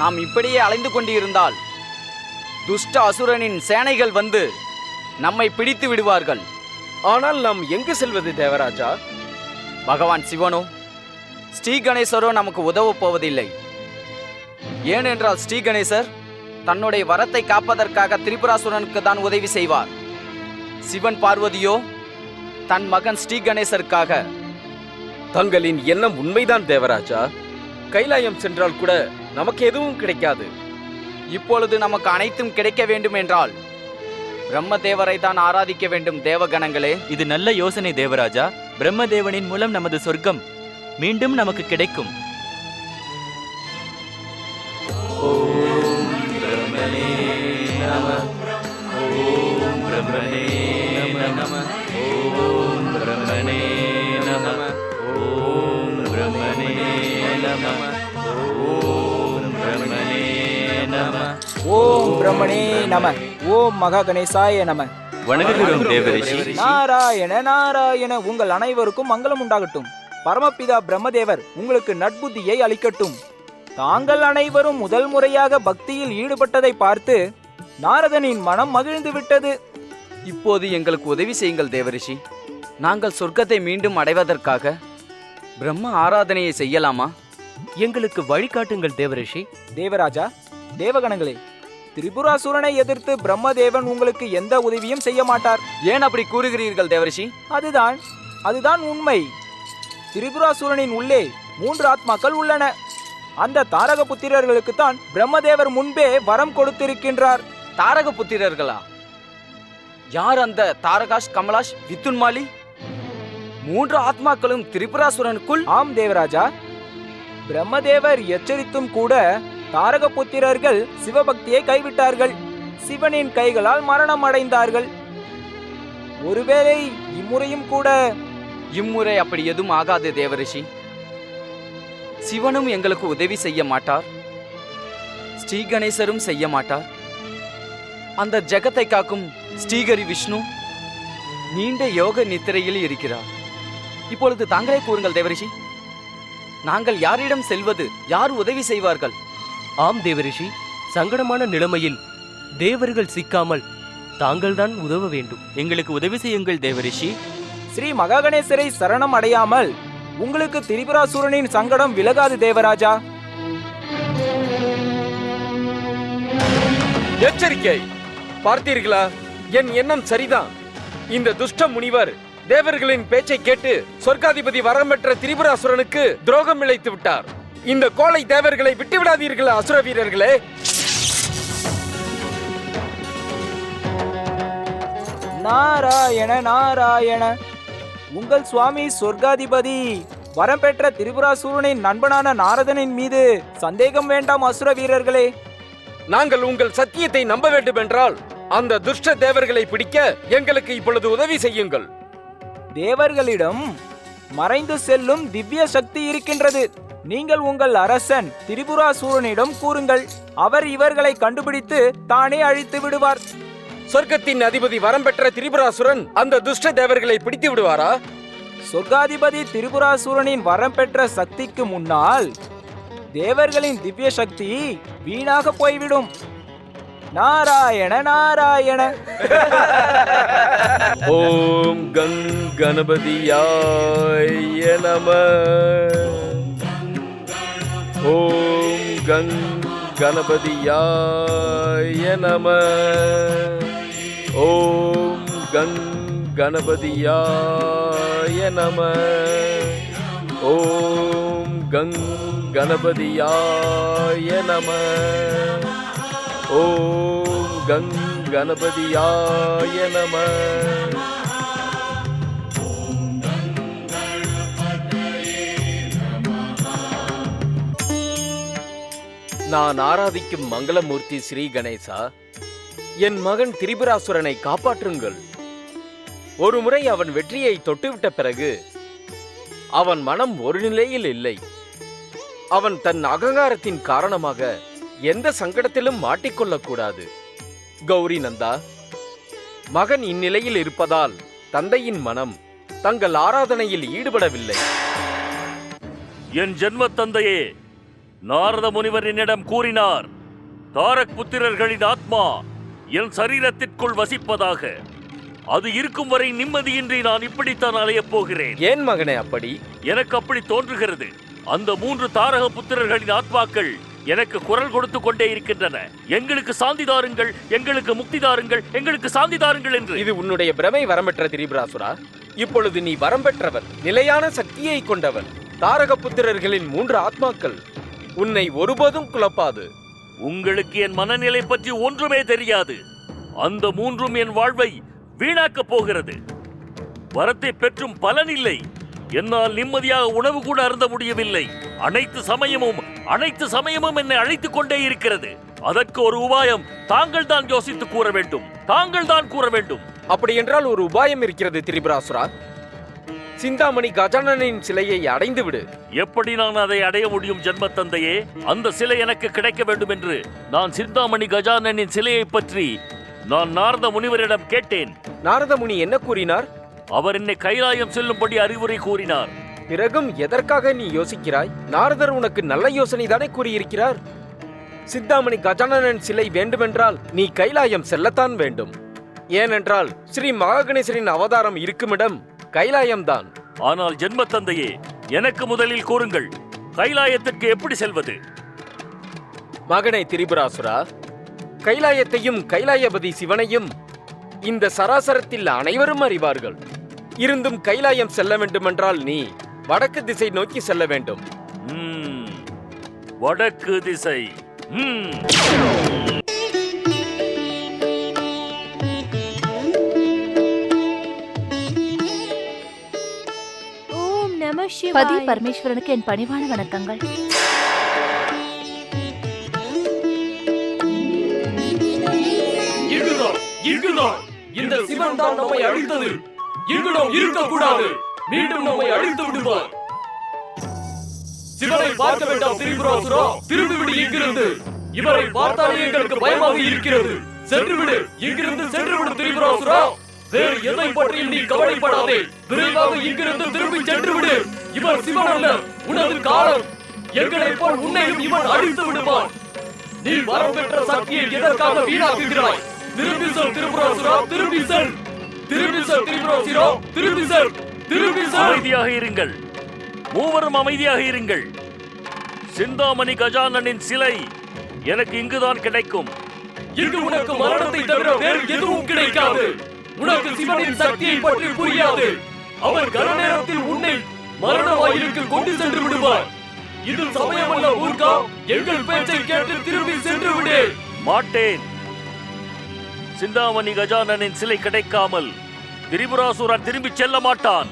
Speaker 7: நாம் இப்படியே அலைந்து கொண்டிருந்தால் துஷ்ட அசுரனின் சேனைகள் வந்து நம்மை பிடித்து விடுவார்கள்.
Speaker 3: ஆனால் நாம் எங்கு செல்வது தேவராஜா?
Speaker 7: பகவான் சிவனோ ஸ்ரீ கணேசரோ நமக்கு உதவப் போவதில்லை. ஏனென்றால் ஸ்ரீ கணேசர் தன்னுடைய வரத்தை காப்பதற்காக திரிபுராசுரனுக்கு தான் உதவி செய்வார். சிவன் பார்வதியோ தன் மகன் ஸ்ரீ கணேசருக்காக.
Speaker 3: தங்களின் எண்ணம் உண்மைதான் தேவராஜா. கைலாயம் சென்றால் கூட நமக்கு எதுவும் கிடைக்காது.
Speaker 7: இப்பொழுது நமக்கு அனைத்தும் கிடைக்க வேண்டும் என்றால் பிரம்மதேவரை தான் ஆராதிக்க வேண்டும். தேவகணங்களே,
Speaker 9: இது நல்ல யோசனை தேவராஜா. பிரம்மதேவனின் மூலம் நமது சொர்க்கம் மீண்டும் நமக்கு கிடைக்கும்.
Speaker 10: ஓம் பிரம்மணே நம. ஓம் மகா கணேசாய நம.
Speaker 9: வணங்குகிறோம் தேவரிஷி.
Speaker 10: நாராயண நாராயண. உங்கள் அனைவருக்கும் மங்களம் உண்டாகட்டும். பரமபிதா பிரம்மதேவர் உங்களுக்கு நட்புத்தியை அளிக்கட்டும். தாங்கள் அனைவரும் முதல் முறையாக பக்தியில் ஈடுபட்டதை பார்த்து நாரதனின் மனம் மகிழ்ந்து விட்டது.
Speaker 7: இப்போது எங்களுக்கு உதவி செய்யுங்கள் தேவரிஷி. நாங்கள் சொர்க்கத்தை மீண்டும் அடைவதற்காக பிரம்ம ஆராதனையை செய்யலாமா?
Speaker 11: எங்களுக்கு வழிகாட்டுங்கள் தேவரிஷி.
Speaker 10: தேவராஜா, தேவகணங்களே, திரிபுராசுரனை எதிர்த்து பிரம்மதேவன் உங்களுக்கு எந்த உதவியும் செய்ய மாட்டார்.
Speaker 7: ஏன் அப்படி கூறுகிறீர்கள் தேவரிஷி?
Speaker 10: அதுதான் உண்மை. திரிபுராசுரனின் உள்ளே 3 ஆத்மாக்கள் உள்ளன. அந்த தாரக புத்திரர்களுக்கு தான் பிரம்மதேவர் முன்பே வரம் கொடுத்திருக்கின்றார்.
Speaker 7: தாரக புத்திரர்களா? யார் அந்த தாரகாஷ், கமலாஷ், வித்துன்மாலி? 3 ஆத்மாக்களும் திரிபுராசுரனுக்குள்?
Speaker 10: ஆம் தேவராஜா. பிரம்மதேவர் எச்சரித்தும் கூட தாரக புத்திரர்கள் சிவபக்தியை கைவிட்டார்கள். சிவனின் கைகளால் மரணம் அடைந்தார்கள். ஒருவேளை இம்முறையும் கூட.
Speaker 7: இம்முறை அப்படி எதுவும் ஆகாது தேவரிஷி. சிவனும் எங்களுக்கு உதவி செய்ய மாட்டார். ஸ்ரீ கணேசரும் செய்ய மாட்டார். அந்த ஜெகத்தை காக்கும் ஸ்ரீஹரி விஷ்ணு நீண்ட யோக நித்திரையில் இருக்கிறார். இப்பொழுது தாங்களே கூறுங்கள் தேவரிஷி, நாங்கள் யாரிடம் செல்வது? யார் உதவி செய்வார்கள்?
Speaker 11: ஆம் தேவரிஷி, சங்கடமான நிலைமையில் தேவர்கள் சிக்காமல் தாங்கள்தான் உதவ வேண்டும்.
Speaker 9: எங்களுக்கு உதவி செய்யுங்கள் தேவரிஷி.
Speaker 10: ஸ்ரீ மகாகணேசரை சரணம் அடையாமல் உங்களுக்கு திரிபுராசுரனின் சங்கடம் விலகாது தேவராஜா.
Speaker 3: எச்சரிக்கை! பார்த்தீர்களா? என் எண்ணம் சரிதான். இந்த துஷ்ட முனிவர் தேவர்களின் பேச்சை கேட்டு சொர்க்காதிபதி வரம் பெற்ற திரிபுராசுரனுக்கு துரோகம் இழைத்து விட்டார். இந்த கோழை தேவர்களை விட்டு விடாதீர்களா அசுர வீரர்களே?
Speaker 10: நாராயண நாராயண. உங்கள் சுவாமி சொர்க்காதிபதி வரம் பெற்ற திரிபுராசுரனின் நண்பனான நாரதனின் மீது சந்தேகம் வேண்டாம் அசுர வீரர்களே.
Speaker 3: நாங்கள் உங்கள் சத்தியத்தை நம்ப வேண்டும் என்றால் அந்த துஷ்ட தேவர்களை பிடிக்க எங்களுக்கு இப்பொழுது உதவி செய்யுங்கள்.
Speaker 10: தேவர்களிடம் மறைந்து செல்லும் திவ்ய சக்தி இருக்கின்றது. நீங்கள் உங்கள் அரசன் திரிபுராசுரனிடம் கூறுங்கள். அவர் இவர்களை கண்டுபிடித்து தானே அழித்து விடுவார்.
Speaker 3: சொர்க்கத்தின் அதிபதி வரம் பெற்ற திரிபுராசுரன் அந்த துஷ்ட தேவர்களை பிடித்து விடுவாரா?
Speaker 10: சொர்க்காதிபதி திரிபுராசுரனின் வரம் பெற்ற சக்திக்கு முன்னால் தேவர்களின் திவ்ய சக்தி வீணாக போய்விடும். நாராயண நாராயண.
Speaker 3: ஓம் கங் கணபதியாய நம. ஓம் கங் கணபதியாய நம. ஓம் கங் கணபதியாய நம. ஓம் கங் கணபதியாய நம. ஓம் கங் கணபதியாய நம. நான் ஆராதிக்கும் மங்களமூர்த்தி ஸ்ரீ கணேசா, என் மகன் திரிபுராசுரனை காப்பாற்றுங்கள். ஒருமுறை அவன் வெற்றியை தொட்டுவிட்ட பிறகு அவன் மனம் ஒரு நிலையில் இல்லை. அவன் தன் அகங்காரத்தின் காரணமாக எந்த சங்கடத்திலும் மாட்டிக்கொள்ளக்கூடாது. கௌரி நந்தா, மகன் இந்நிலையில் இருப்பதால் தந்தையின் மனம் தங்கள் ஆராதனையில் ஈடுபடவில்லை.
Speaker 2: என் ஜென்ம தந்தையே, நாரத முனிவர் என்னிடம் கூறினார், தாரக் புத்திரர்களின் ஆத்மா என் சரீரத்திற்குள் வசிப்பதாக. அது இருக்கும் வரை நிம்மதியின்றி நான் இப்படித்தான் அலையப் போகிறேன்.
Speaker 3: ஏன் மகனே அப்படி?
Speaker 2: எனக்கு அப்படி தோன்றுகிறது. அந்த 3 தாரக புத்திரர்களின் ஆத்மாக்கள் எனக்கு குரல் கொடுத்து கொண்டே இருக்கின்றன. எங்களுக்கு சாந்தி தாருங்கள், எங்களுக்கு முக்தி தாருங்கள், எங்களுக்கு சாந்தி தாருங்கள் என்று.
Speaker 3: இது உன்னுடைய பிரமை வரம்பெற்ற திரிபுராசுரா. இப்பொழுது நீ வரம்பெற்றவர், நிலையான சக்தியை கொண்டவர். தாரக புத்திரர்களின் 3 ஆத்மாக்கள் உன்னை ஒருபோதும் குழப்பாது.
Speaker 2: உங்களுக்கு என் மனநிலை பற்றி ஒன்றுமே தெரியாது. அந்த 3ம் என் வாழ்வை வீணாக்கப் போகிறது. வரத்தை பெற்றும் பலனில்லை. என்னால் நிம்மதியாக உணவு கூட அருந்த முடியவில்லை. அனைத்து சமயமும் என்னை அழைத்துக் கொண்டே இருக்கிறது. அதற்கு ஒரு உபாயம் தாங்கள் தான் யோசித்து கூற வேண்டும். தாங்கள் தான் கூற வேண்டும்.
Speaker 3: அப்படி என்றால் ஒரு உபாயம் இருக்கிறது திரிபுராசுரா. சிந்தாமணி கஜானனின் சிலையை அடைந்து விடு.
Speaker 2: எப்படி நான் அதை அடைய முடியும் ஜென்ம தந்தையே? அந்த சிலை எனக்கு கிடைக்க வேண்டும் என்று நான் சிந்தாமணி கஜானனின் சிலையை பற்றி நான் நாரத முனிவரிடம் கேட்டேன்.
Speaker 3: நாரத முனி என்ன கூறினார்?
Speaker 2: அவர் என்னை கைலாயம் செல்லும்படி அறிவுரை கூறினார்.
Speaker 3: பிறகும் எதற்காக நீ யோசிக்கிறாய்? நாரதர் உனக்கு நல்ல யோசனை தானே கூறியிருக்கிறார். சிந்தாமணி கஜானனன் சிலை வேண்டுமென்றால் நீ கைலாயம் செல்லத்தான் வேண்டும். ஏனென்றால் ஸ்ரீ மகாகணேசரின் அவதாரம் இருக்குமிடம் கைலாயம்தான்.
Speaker 2: ஆனால் ஜென்ம தந்தையே, எனக்கு முதலில் கூறுங்கள், கைலாயத்திற்கு எப்படி செல்வது?
Speaker 3: மகனே திரிபுராசுரா, கைலாயத்தையும் கைலாயபதி சிவனையும் இந்த சராசரத்தில் அனைவரும் அறிவார்கள். இருந்தும் கைலாயம் செல்ல வேண்டுமென்றால் நீ வடக்கு திசை நோக்கி செல்ல வேண்டும்.
Speaker 2: வடக்கு திசை.
Speaker 5: ஓம் நம
Speaker 4: பதி
Speaker 5: சிவாய.
Speaker 4: பரமேஸ்வரனுக்கு என் பணிவான வணக்கங்கள்.
Speaker 6: இந்த சிவன் தான் நம்மை அழித்தது. இங்கு நாம் இருக்கக்கூடாது. மீண்டும் நம்மை அழித்து விடுவார். சிவனை பார்க்க வேண்டாம் திரிபுராசுரா, திரும்பிவிடு இங்கிருந்து. இவரை பார்த்தாலே எங்களுக்கு பயமாக இருக்கிறது. சென்று விடு, இங்கிருந்து சென்று விடு திரிபுராசுரா. வேறு எதை பற்றியும் நீ கவலைப்படாதே. விரைவாக இங்கிருந்து திரும்பி சென்று விடு. இவர் சிவன் அல்ல, உனது காலம். எங்களை போல் உன்னையும் இவன் அழித்து விடுவான். நீ வரம் பெற்ற சக்தியை எதற்காக வீணாக்குகிறாய்? திரும்பி செல் திரிபுராசுரா, திரும்பி செல். திரும்பி செல் திரிபுராசுரா, திரும்பி செல். திரும்பி செல்.
Speaker 2: அமைதியாக இருங்கள், மூவரும் அமைதியாக இருங்கள். சிந்தாமணி கஜானனின் சிலை எனக்கு இங்குதான் கிடைக்கும்.
Speaker 6: இங்கு உனக்கு மரணத்தை தவிர வேறு எதுவும் கிடைக்காது. உனக்கு சிவனின் சக்தியை பற்றி புரியாது. அவர் கன நேரத்தில் உன்னை மரண வாயிலுக்கு கொண்டு சென்று விடுவார். இது சமயமல்ல ஊர்கா. எங்கள் பேச்சை கேட்டு திரும்பி சென்று விடு.
Speaker 2: மாட்டேன். சிந்தாமணி கஜானனின் சிலை கிடைக்காமல் திரிபுராசுரன் திரும்பி செல்ல மாட்டான்.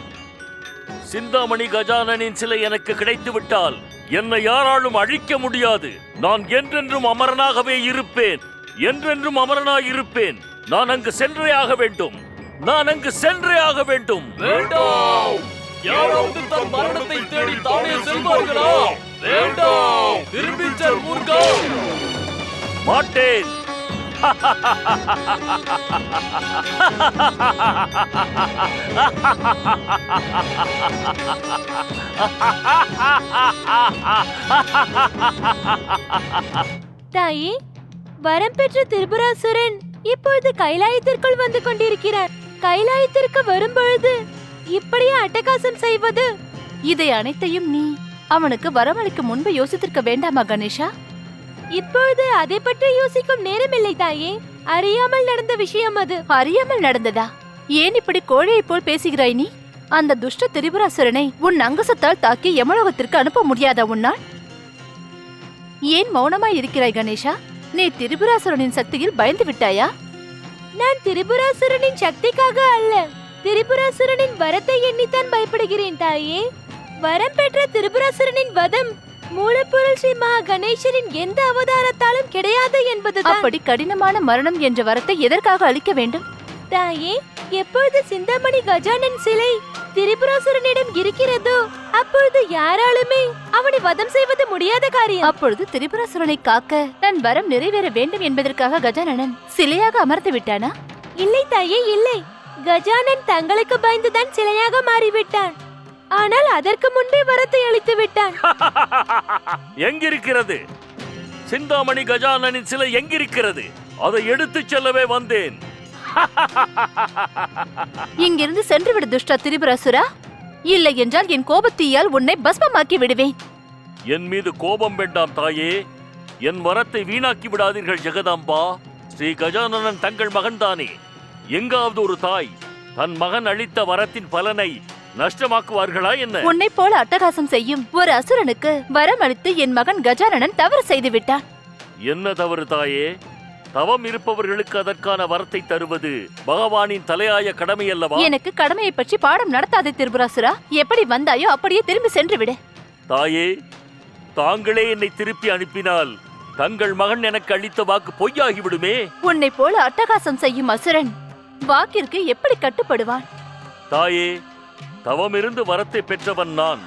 Speaker 2: சிந்தாமணி கஜானனின் சிலை எனக்கு கிடைத்து விட்டால் என்னை யாராலும் அழிக்க முடியாது. நான் என்றென்றும் அமரனாகவே இருப்பேன். என்றென்றும் அமரனாய் இருப்பேன். நான் அங்கு சென்றே ஆக வேண்டும். நான் அங்கு சென்றே ஆக வேண்டும்.
Speaker 6: வேண்டாம். யாராவது தன் மரணத்தை தேடி தானே செல்வார்களா? வேண்டாம். திரும்பி செல் ஊர்கா.
Speaker 2: மாட்டேன்.
Speaker 5: தாயே, வரம் பெற்ற திரிபுராசுரன் இப்பொழுது கைலாயத்திற்குள் வந்து கொண்டிருக்கிறார். கைலாயத்திற்கு வரும்பொழுது இப்படியே அட்டகாசம் செய்வது?
Speaker 4: இதை அனைத்தையும் நீ அவனுக்கு வரமளிக்கும் முன்பு யோசித்திருக்க வேண்டாமா கணேஷா?
Speaker 5: இப்பொழுது அதை பற்றி யோசிக்கும் நேரமில்லை தாயே. அறியாமல் நடந்த விஷயம் அது.
Speaker 4: அறியாமல் நடந்ததா? ஏன் இப்படி கோழையை போல் பேசுகிறாய் நீ? அந்த துஷ்ட திரிபுராசுரனை உன் அங்குசத்தால் தாக்கி யமலோகத்திற்கு அனுப்ப முடியாதா உன்னால்? ஏன் மௌனமாய் இருக்கிறாய் கணேஷா? நீ திரிபுராசுரனின் சக்தியில் பயந்து விட்டாயா?
Speaker 5: நான் திரிபுராசுரனின் சக்திக்காக அல்ல, திரிபுராசுரனின் வரத்தை எண்ணித்தான் பயப்படுகிறேன் தாயே. வரம் பெற்ற திரிபுராசுரனின் வதம் மூலப்பொருள் ஸ்ரீ மகா கணேசரின் எந்த அவதாரத்தாலும் கிடையாது என்பதுதான்.
Speaker 4: அப்படி கடினமான மரணம் என்ற வரத்தை எதற்காக அளிக்க வேண்டும்?
Speaker 5: தாயே, எப்பொழுது சிந்தாமணி கஜானன் சிலை திரிபுராசுரனிடம் இருக்கிறதோ அப்பொழுது யாராலுமே அவனை வதம் செய்வது முடியாத காரியம்.
Speaker 4: அப்பொழுது திரிபுராசுரனை காக்க தன் வரம் நிறைவேற வேண்டும் என்பதற்காக கஜானனன் சிலையாக அமர்ந்து விட்டானா?
Speaker 5: இல்லை தாயே, இல்லை. கஜானன் தங்களுக்கு பயந்துதான் சிலையாக மாறிவிட்டான். ஆனால் அதற்கு முன்பே வரத்தை அளித்து விட்டான்.
Speaker 2: எங்கிருக்கிறது சிந்தாமணி கஜானனின் சிலை? எங்கிருக்கிறது? அதை எடுத்துச் செல்லவே வந்தேன்.
Speaker 4: இங்கிருந்து சென்று விடு துஷ்ட திரிபுராசுரா. இல்லை என்றால் என் கோபத்தீயால் உன்னை பஸ்மமாக்கி விடுவேன்.
Speaker 2: என் மீது கோபம் வேண்டாம் தாயே. என் வரத்தை வீணாக்கி விடாதீர்கள் ஜெகதாம்பா. ஸ்ரீ கஜானனன் தங்கள் மகன்தானே. எங்காவது ஒரு தாய் தன் மகன் அளித்த வரத்தின் பலனை நஷ்டமாக்குவார்களா என்ன?
Speaker 4: உன்னை போல அட்டகாசம் செய்யும் ஒரு அசுரனுக்கு வரம் அளித்து என் மகன் கஜானனன் தவறு செய்து விட்டான்.
Speaker 2: என்ன தவறு தாயே? தவம் இருப்பவர்களுக்கு அதற்கான வரத்தை தருவது பகவானின் தலையாய கடமை அல்லவா?
Speaker 4: எனக்கு கடமையை பற்றி பாடம் நடத்தாதே திரிபுராசுரா. எப்படி வந்தாயோ அப்படியே திரும்பி சென்று விடு.
Speaker 2: தாயே, தாங்களே என்னை திருப்பி அனுப்பினால் தங்கள் மகன் எனக்கு அளித்த வாக்கு பொய்யாகிவிடுமே.
Speaker 4: உன்னை போல அட்டகாசம் செய்யும் அசுரன் வாக்கிற்கு எப்படி கட்டுப்படுவான்?
Speaker 2: தாயே, தவமிருந்து வரத்தை பெற்றவன் நான்.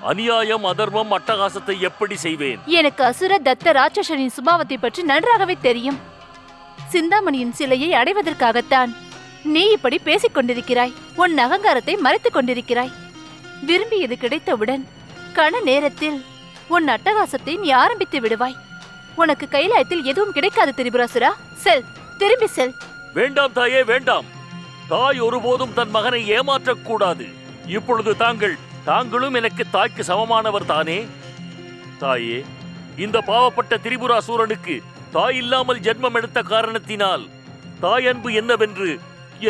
Speaker 2: அநியாயம், அதர்மம், அட்டகாசத்தை எப்படி செய்வேன்?
Speaker 4: எனக்கு அசுர தத்த ராட்சசனின் சுபாவத்தை பற்றி நன்றாகவே தெரியும். சிந்தாமணியின் சிலையை அடைவதற்காகத்தான் நீ இப்படி பேசிக் கொண்டிருக்கிறாய். உன் அகங்காரத்தை மறைத்துக் கொண்டிருக்கிறாய். விரும்பியது கிடைத்தவுடன் கண நேரத்தில் உன் அட்டகாசத்தை நீ ஆரம்பித்து விடுவாய். உனக்கு கைலாயத்தில் எதுவும் கிடைக்காது திரிபுராசுரா. செல், திரும்பி செல்.
Speaker 2: வேண்டாம் தாயே, வேண்டாம். தாய் ஒருபோதும் தன் மகனை ஏமாற்றக்கூடாது. இப்பொழுது தாங்களும் எனக்கு தாய்க்கு சமமானவர் தானே? தாயே, இந்த பாவப்பட்ட திரிபுராசூரனுக்கு தாய் இல்லாமல் ஜென்மம் எடுத்த காரணத்தினால் தாய் அன்பு என்னவென்று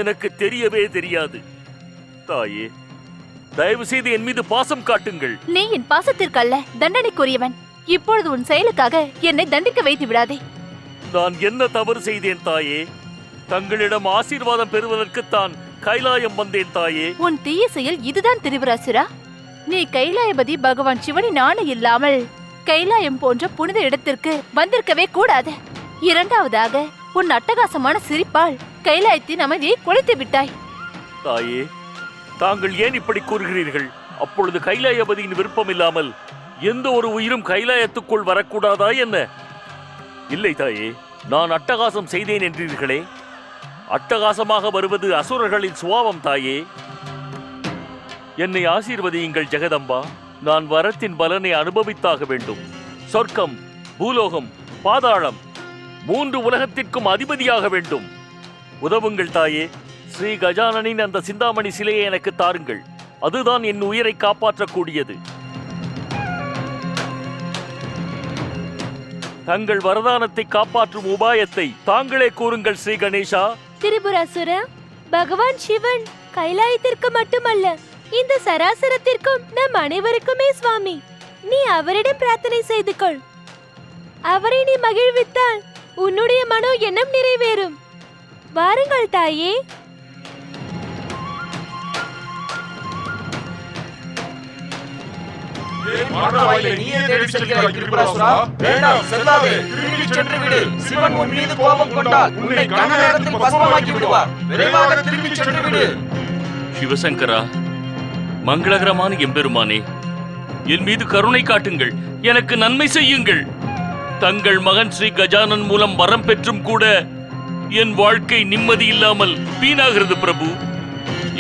Speaker 2: எனக்கு தெரியவே தெரியாது. தாயே, தயவு செய்து என் மீது பாசம் காட்டுங்கள்.
Speaker 4: நீ என் பாசத்திற்கல்ல, தண்டனைக்குரியவன். இப்பொழுது உன் செயலுக்காக என்னை தண்டிக்க வைத்து விடாதே.
Speaker 2: நான் என்ன தவறு செய்தேன் தாயே? தங்களிடம் ஆசீர்வாதம் பெறுவதற்குத்தான் கைலாயம் வந்தேன் தாயே.
Speaker 4: உன் தீய செயல் இதுதான் திரிபுராசுரா. நீ கைலாயபதி பகவான் சிவனின் ஆணை இல்லாமல் கைலாயம் போன்ற புனித இடத்திற்கு வந்திருக்கவே கூடாது. இரண்டாவதாக உன் அட்டகாசமான சிரிப்பால் கைலாயத்தின் அமைதியை குலைத்து விட்டாய்.
Speaker 2: தாயே, தாங்கள் ஏன் இப்படி கூறுகிறீர்கள்? அப்பொழுது கைலாயபதியின் விருப்பம் இல்லாமல் எந்த ஒரு உயிரும் கைலாயத்துக்குள் வரக்கூடாதா என்ன? இல்லை தாயே, நான் அட்டகாசம் செய்தேன் என்றீர்களே. அட்டகாசமாக வருவது அசுரர்களின் சுபாவம் தாயே. என்னை ஆசீர்வதியுங்கள் ஜெகதம்பா. நான் வரத்தின் பலனை அனுபவித்தாக வேண்டும். சொர்க்கம், பூலோகம், பாதாளம் 3 உலகத்திற்கும் அதிபதியாக வேண்டும். உதவுங்கள் தாயே. ஸ்ரீ கஜானனின் அந்த சிந்தாமணி சிலையை எனக்கு தாருங்கள். அதுதான் என் உயிரை காப்பாற்றக்கூடியது. தங்கள் வரதானத்தை காப்பாற்றும் உபாயத்தை தாங்களே கூறுங்கள் ஸ்ரீ கணேசா.
Speaker 5: திரிபுராசுரா, பகவான் சிவன் கைலாயத்திற்கு மட்டுமல்ல, இந்த சராசரத்திற்கும் நம் அனைவருக்குமே சுவாமி. நீ அவரிடம் பிரார்த்தனை செய்து கொள். அவரை நீ மகிழ்வித்தால் உன்னுடைய மனோ எண்ணம் நிறைவேறும். வாருங்கள் தாயே.
Speaker 2: சிவசங்கரா, மங்களகரமான எம்பெருமானே, என் மீது கருணை காட்டுங்கள். எனக்கு நன்மை செய்யுங்கள். தங்கள் மகன் ஸ்ரீ கஜானன் மூலம் வரம் பெற்றும் கூட என் வாழ்க்கை நிம்மதி இல்லாமல் வீணாகிறது பிரபு.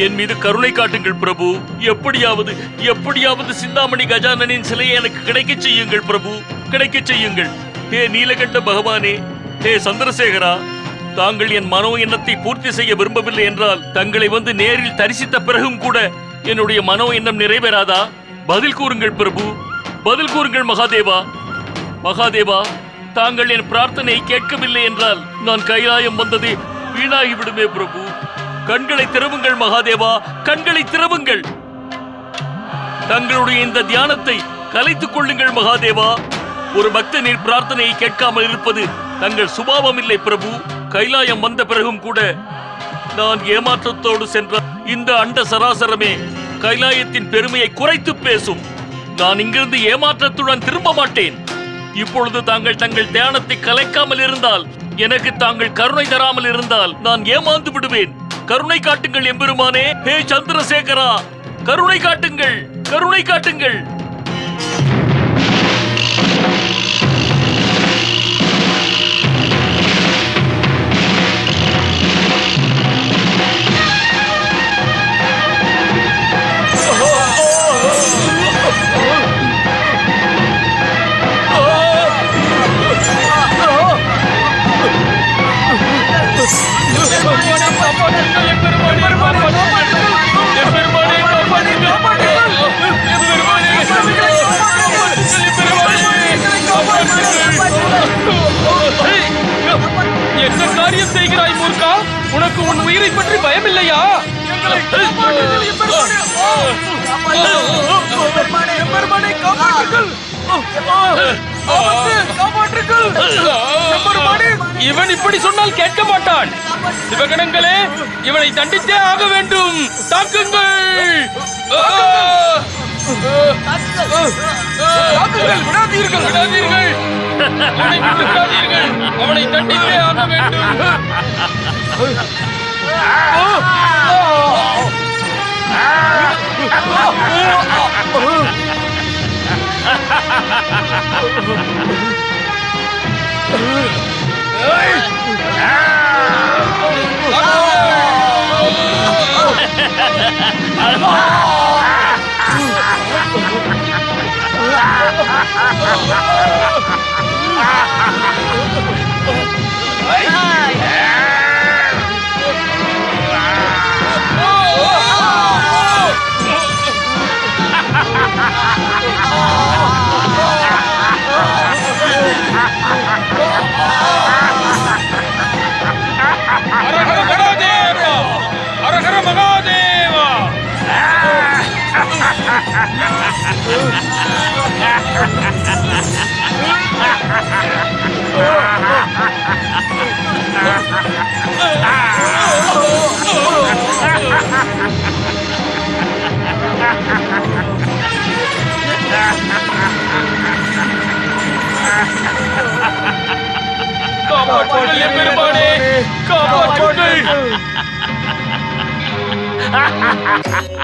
Speaker 2: என் மீது கருணை காட்டுங்கள் பிரபு. எப்படியாவது சிந்தாமணி கஜானனின் சிலையை எனக்கு கிடைக்கச் செய்யுங்கள் பிரபு, கிடைக்கச் செய்யுங்கள். ஹே நீலகண்ட பகவானே, ஹே சந்திரசேகரா, தாங்கள் என் மனோ எண்ணத்தை பூர்த்தி செய்ய விரும்பவில்லை என்றால் தங்களை வந்து நேரில் தரிசித்த பிறகும் கூட என்னுடைய மனோ எண்ணம் நிறைவேறாதா? பதில் கூறுங்கள் பிரபு, பதில் கூறுங்கள் மகாதேவா. மகாதேவா, தாங்கள் என் பிரார்த்தனையை கேட்கவில்லை என்றால் நான் கைலாயம் வந்தது வீணாகிவிடுமே பிரபு. கண்களை திறவுங்கள் மகாதேவா, கண்களை திறவுங்கள். தங்களுடைய இந்த தியானத்தை கலைத்துக் கொள்ளுங்கள் மகாதேவா. ஒரு பக்தனின் பிரார்த்தனையை கேட்காமல் இருப்பது தங்கள் சுபாவம் இல்லை பிரபு. கைலாயம் வந்த பிறகும் கூட நான் ஏமாற்றத்தோடு சென்ற இந்த அண்ட சராசரமே கைலாயத்தின் பெருமையை குறைத்து பேசும். நான் இங்கிருந்து ஏமாற்றத்துடன் திரும்ப மாட்டேன். இப்பொழுது தாங்கள் தங்கள் தியானத்தை கலைக்காமல் இருந்தால், எனக்கு தாங்கள் கருணை தராமல் இருந்தால் நான் ஏமாந்து விடுவேன். கருணை காட்டுங்கள் எம்பெருமானே. ஹே சந்திரசேகரா, கருணை காட்டுங்கள், கருணை காட்டுங்கள்.
Speaker 8: என்ன காரியம் செய்கிறாய் மூர்க்கா? உனக்கு உன் உயிரை பற்றி பயமில்லையா? இவன் இப்படி சொன்னால் கேட்க மாட்டான். சிவகணங்களே, இவனை தண்டித்தே ஆக வேண்டும். தாக்குங்கள். விடாதீர்கள். அவனை விட்டுவிடாதீர்கள். அவனை தண்டித்தே ஆக வேண்டும்.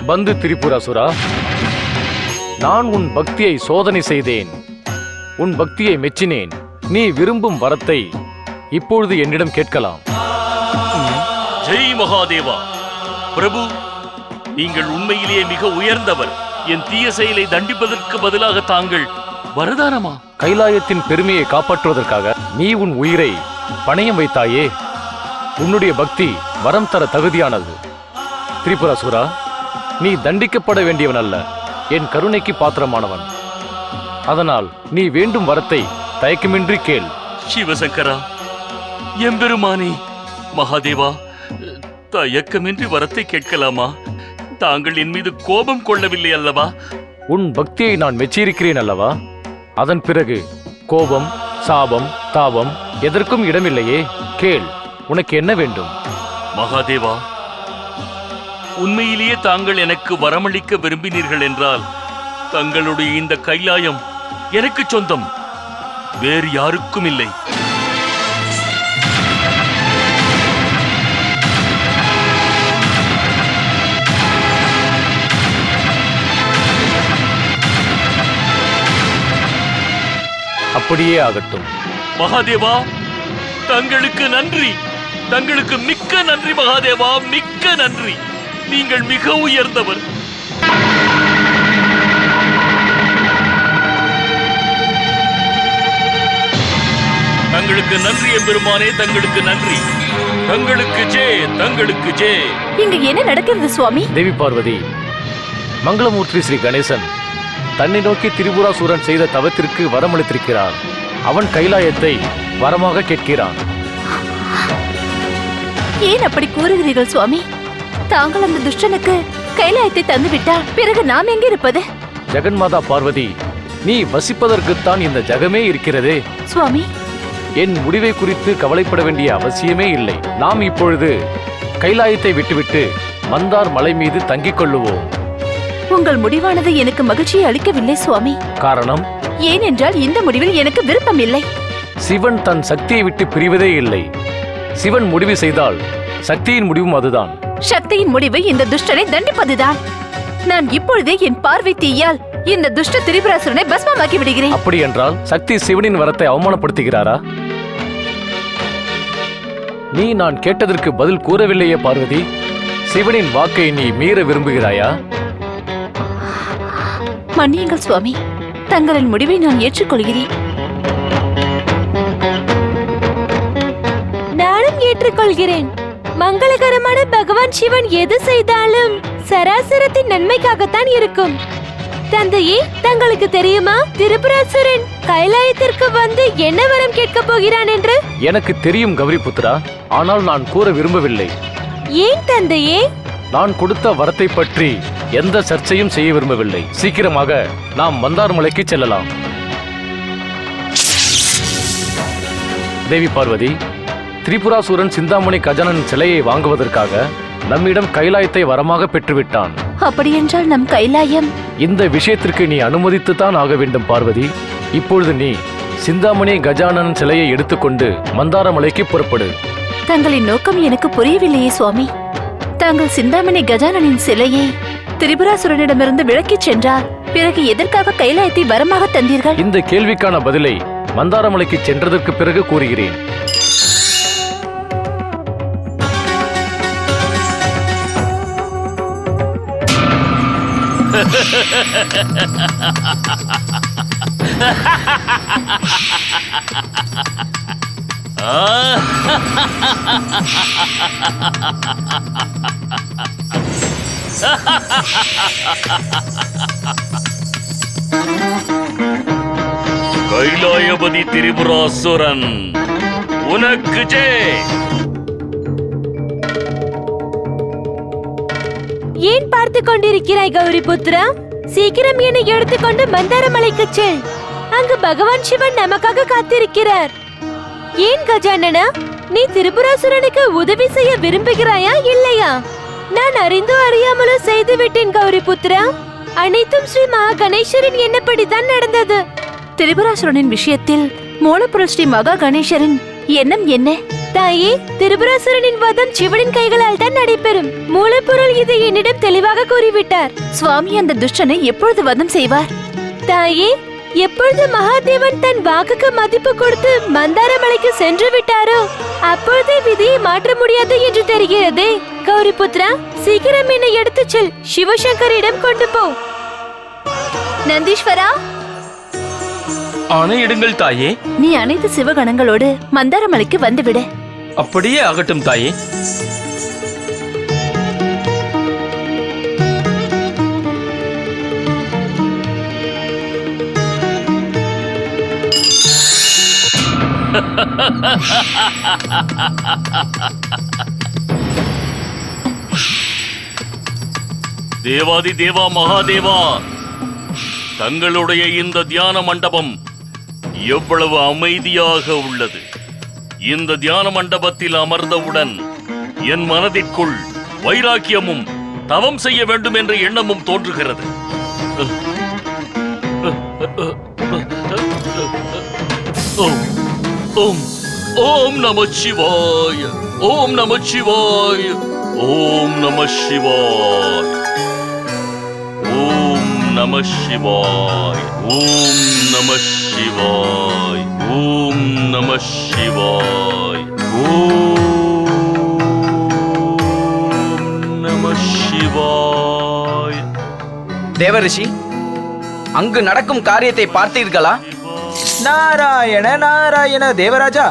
Speaker 6: பந்து திரிபுராசுரா, நான் உன் பக்தியை சோதனை செய்தேன். உன் பக்தியை மெச்சினேன். நீ விரும்பும் வரத்தை இப்பொழுது என்னிடம் கேட்கலாம்.
Speaker 2: ஜெய் மகாதேவா. பிரபு, நீங்கள் உண்மையிலேயே மிக உயர்ந்தவர். என் தீய செயலை தண்டிப்பதற்கு பதிலாக தாங்கள் வரதானமா?
Speaker 6: கைலாயத்தின் பெருமையை காப்பாற்றுவதற்காக நீ உன் உயிரை பணயம் வைத்தாயே. உன்னுடைய பக்தி வரம் தர தகுதியானது. திரிபுராசுரா, நீ தண்டிக்கப்பட வேண்டியவன் அல்ல, என் கருணைக்கு பாத்திரமானவன். அதனால் நீ வேண்டும் வரத்தை தயக்கமின்றி கேள்.
Speaker 2: சிவசங்கரா, எம்பெருமானே, மகாதேவா, தயக்கமின்றி வரத்தை கேட்கலாமா? தாங்கள் என் மீது கோபம் கொள்ளவில்லை அல்லவா?
Speaker 6: உன் பக்தியை நான் மெச்சியிருக்கிறேன் அல்லவா? அதன் பிறகு கோபம், சாபம், தாபம் எதற்கும் இடமில்லையே. கேள், உனக்கு என்ன வேண்டும்?
Speaker 2: மகாதேவா, உண்மையிலேயே தாங்கள் எனக்கு வரமளிக்க விரும்பினீர்கள் என்றால் தங்களுடைய இந்த கைலாயம் எனக்கு சொந்தம், வேறு யாருக்கும் இல்லை.
Speaker 6: அப்படியே ஆகட்டும்.
Speaker 2: மகாதேவா, தங்களுக்கு நன்றி, தங்களுக்கு மிக்க நன்றி மகாதேவா, மிக்க நன்றி. நீங்கள் மிக உயர்ந்தவர். தங்களுக்கு நன்றி எம்பெருமானே, தங்களுக்கு நன்றி. தங்களுக்கு ஜே, தங்களுக்கு ஜே.
Speaker 4: இங்க என்ன நடக்கிறது சுவாமி?
Speaker 6: தேவி பார்வதி, மங்களமூர்த்தி ஸ்ரீ கணேசன் தன்னை நோக்கி திரிபுராசூரன் செய்த தவத்திற்கு வரமளித்திருக்கிறார். அவன் கைலாயத்தை வரமாக கேட்கிறான்.
Speaker 4: ஏன் அப்படி கூறுகிறீர்கள் சுவாமி? தாங்கள் அந்த துஷ்டனுக்கு கைலாயத்தை தந்து விட்டால் பிறகு நாம் எங்கே இருப்பது?
Speaker 6: ஜெகன்மாதா பார்வதி, நீ வசிப்பதற்குத்தான் இந்த ஜகமே இருக்கிறதே.
Speaker 4: சுவாமி,
Speaker 6: என் முடிவை குறித்து கவலைப்பட வேண்டிய அவசியமே இல்லை. நாம் இப்பொழுது கைலாயத்தை விட்டுவிட்டு மந்தார் மலை மீது தங்கிக் கொள்ளுவோம்.
Speaker 4: உங்கள் முடிவானது எனக்கு மகிழ்ச்சியை அளிக்கவில்லை சுவாமி.
Speaker 6: காரணம்?
Speaker 4: ஏனென்றால் இந்த முடிவில் எனக்கு விருப்பம் இல்லை.
Speaker 6: சிவன் தன் சக்தியை விட்டு பிரிவதே இல்லை. சிவன் முடிவு செய்தால் சக்தியின் முடிவும் அதுதான்.
Speaker 4: சக்தியின் முடிவு இந்த துஷ்டனை தண்டிப்பதுதான். நான் இப்பொழுதே என் பார்வை தீயால் இந்த துஷ்ட திரிபுராசுரனை பஸ்மமாக்கி விடுகிறேன்.
Speaker 6: அப்படி என்றால் சக்தி சிவனின் வரத்தை அவமானப்படுத்துகிறாரா? நீ நான் கேட்டதற்கு பதில் கூறவில்லையே பார்வதி. சிவனின் வாக்கை நீ மீற விரும்புகிறாயா?
Speaker 4: மன்னியுங்கள் சுவாமி, தங்களின் முடிவை நான் ஏற்றுக்கொள்கிறேன்.
Speaker 5: நானும் ஏற்றுக்கொள்கிறேன். மங்களகரமான பகவான் சிவன் எது செய்தாலும் சராசரத்தின் நன்மைக்காகத்தான் இருக்கும். தந்தையே, தங்களுக்கு தெரியுமா திரிபுராசுரன் கைலாயத்திற்கு வந்து என்ன வரம் கேட்க போகிறான் என்று?
Speaker 6: எனக்கு தெரியும் கௌரி புத்ரா, ஆனால் நான் கூற விரும்பவில்லை.
Speaker 5: ஏன் தந்தையே?
Speaker 6: நான் கொடுத்த வரத்தை பற்றி எந்த சர்ச்சையும் செய்ய விரும்பவில்லை. சீக்கிரமாக நாம் மந்தார் மலைக்கு செல்லலாம். தேவி பார்வதி, திரிபுராசூரன் சிந்தாமணி கஜானன் சிலையை வாங்குவதற்காக நம்மிடம் கைலாயத்தை வரமாக பெற்றுவிட்டான்.
Speaker 4: அப்படியென்றால் நம் கைலாயம்?
Speaker 6: இந்த விஷயத்திற்கு நீ அனுமதித்துத்தான் ஆக வேண்டும் பார்வதி. இப்பொழுது நீ சிந்தாமணி கஜானன் சிலையை எடுத்துக்கொண்டு மந்தாரமலைக்கு புறப்படு.
Speaker 4: தங்களின் நோக்கம் எனக்கு புரியவில்லையே சுவாமி. தாங்கள் சிந்தாமணி கஜானனின் சிலையை திரிபுராசுரனிடமிருந்து விலக்கிச் சென்றார். பிறகு எதற்காக கைலாயத்தை வரமாக தந்தீர்கள்?
Speaker 6: இந்த கேள்விக்கான பதிலை மந்தாரமலைக்கு சென்றதற்கு பிறகு கூறுகிறேன்.
Speaker 2: கைலாயபதி திரிபுராசுரன், உனக்கு ஜெய்.
Speaker 5: ஏன் பார்த்து கொண்டிருக்கிறாய் கௌரி புத்ரா? சீக்கிரம் என்னை எடுத்துக்கொண்டு மந்தாரமலைக்கு செல். அங்கு பகவான் சிவன் நமக்காக காத்திருக்கிறார். ஏன் கஜானனா, நீ திரிபுராசுரனுக்கு உதவி செய்ய விரும்புகிறாயா இல்லையா? நான் அறிந்தோ அறியாமலோ செய்து விட்டேன் கௌரி புத்ரா. அனைத்தும் ஸ்ரீ மகா கணேசரின் எண்ணப்படிதான் நடந்தது.
Speaker 4: திரிபுராசுரனின் விஷயத்தில் மூலப்பொருள் ஸ்ரீ மகா கணேசரின் எண்ணம் என்ன?
Speaker 5: தாயே, திரிபுராசுரனின் வதம் சிவனின் கைகளால் தான் நடைபெறும். மூலப்பொருள் இதை என்னிடம் தெளிவாக கூறிவிட்டார்.
Speaker 4: சுவாமி அந்த துஷ்டனை எப்பொழுது வதம் செய்வார்?
Speaker 5: தாயே, எப்பொழுது மகாதேவன் தன் வாக்குக்கு மதிப்பு கொடுத்து மந்தாரமலைக்கு சென்று விட்டாரோ அப்பொழுதே விதியை மாற்ற முடியாது என்று தெரிகிறதே. கௌரி புத்ரா, சீக்கிரம் என்னை எடுத்துச் செல். சிவசங்கரிடம் கொண்டு போ.
Speaker 4: நந்தீஸ்வரா,
Speaker 8: ஆணையிடுங்கள் தாயே.
Speaker 4: நீ அனைத்து சிவகணங்களோடு மந்தாரமலைக்கு வந்துவிடு.
Speaker 8: அப்படியே ஆகட்டும் தாயே.
Speaker 2: தேவாதி தேவா மகாதேவா, தங்களுடைய இந்த தியான மண்டபம் எவ்வளவு அமைதியாக உள்ளது. இந்த தியான மண்டபத்தில் அமர்ந்தவுடன் என் மனதிற்குள் வைராக்கியமும் தவம் செய்ய வேண்டும் என்ற எண்ணமும் தோன்றுகிறது. ஓம் நம சிவாய, ஓம் நம சிவாய, ஓம் நம சிவாய, ஓம் நம சிவாய, ஓம் நம சிவாய, ஓம் நம சிவாய, ஓம் நம சிவாய.
Speaker 7: தேவரிஷி, அங்கு நடக்கும் காரியத்தை பார்த்தீர்களா?
Speaker 10: நாராயண நாராயண தேவராஜா,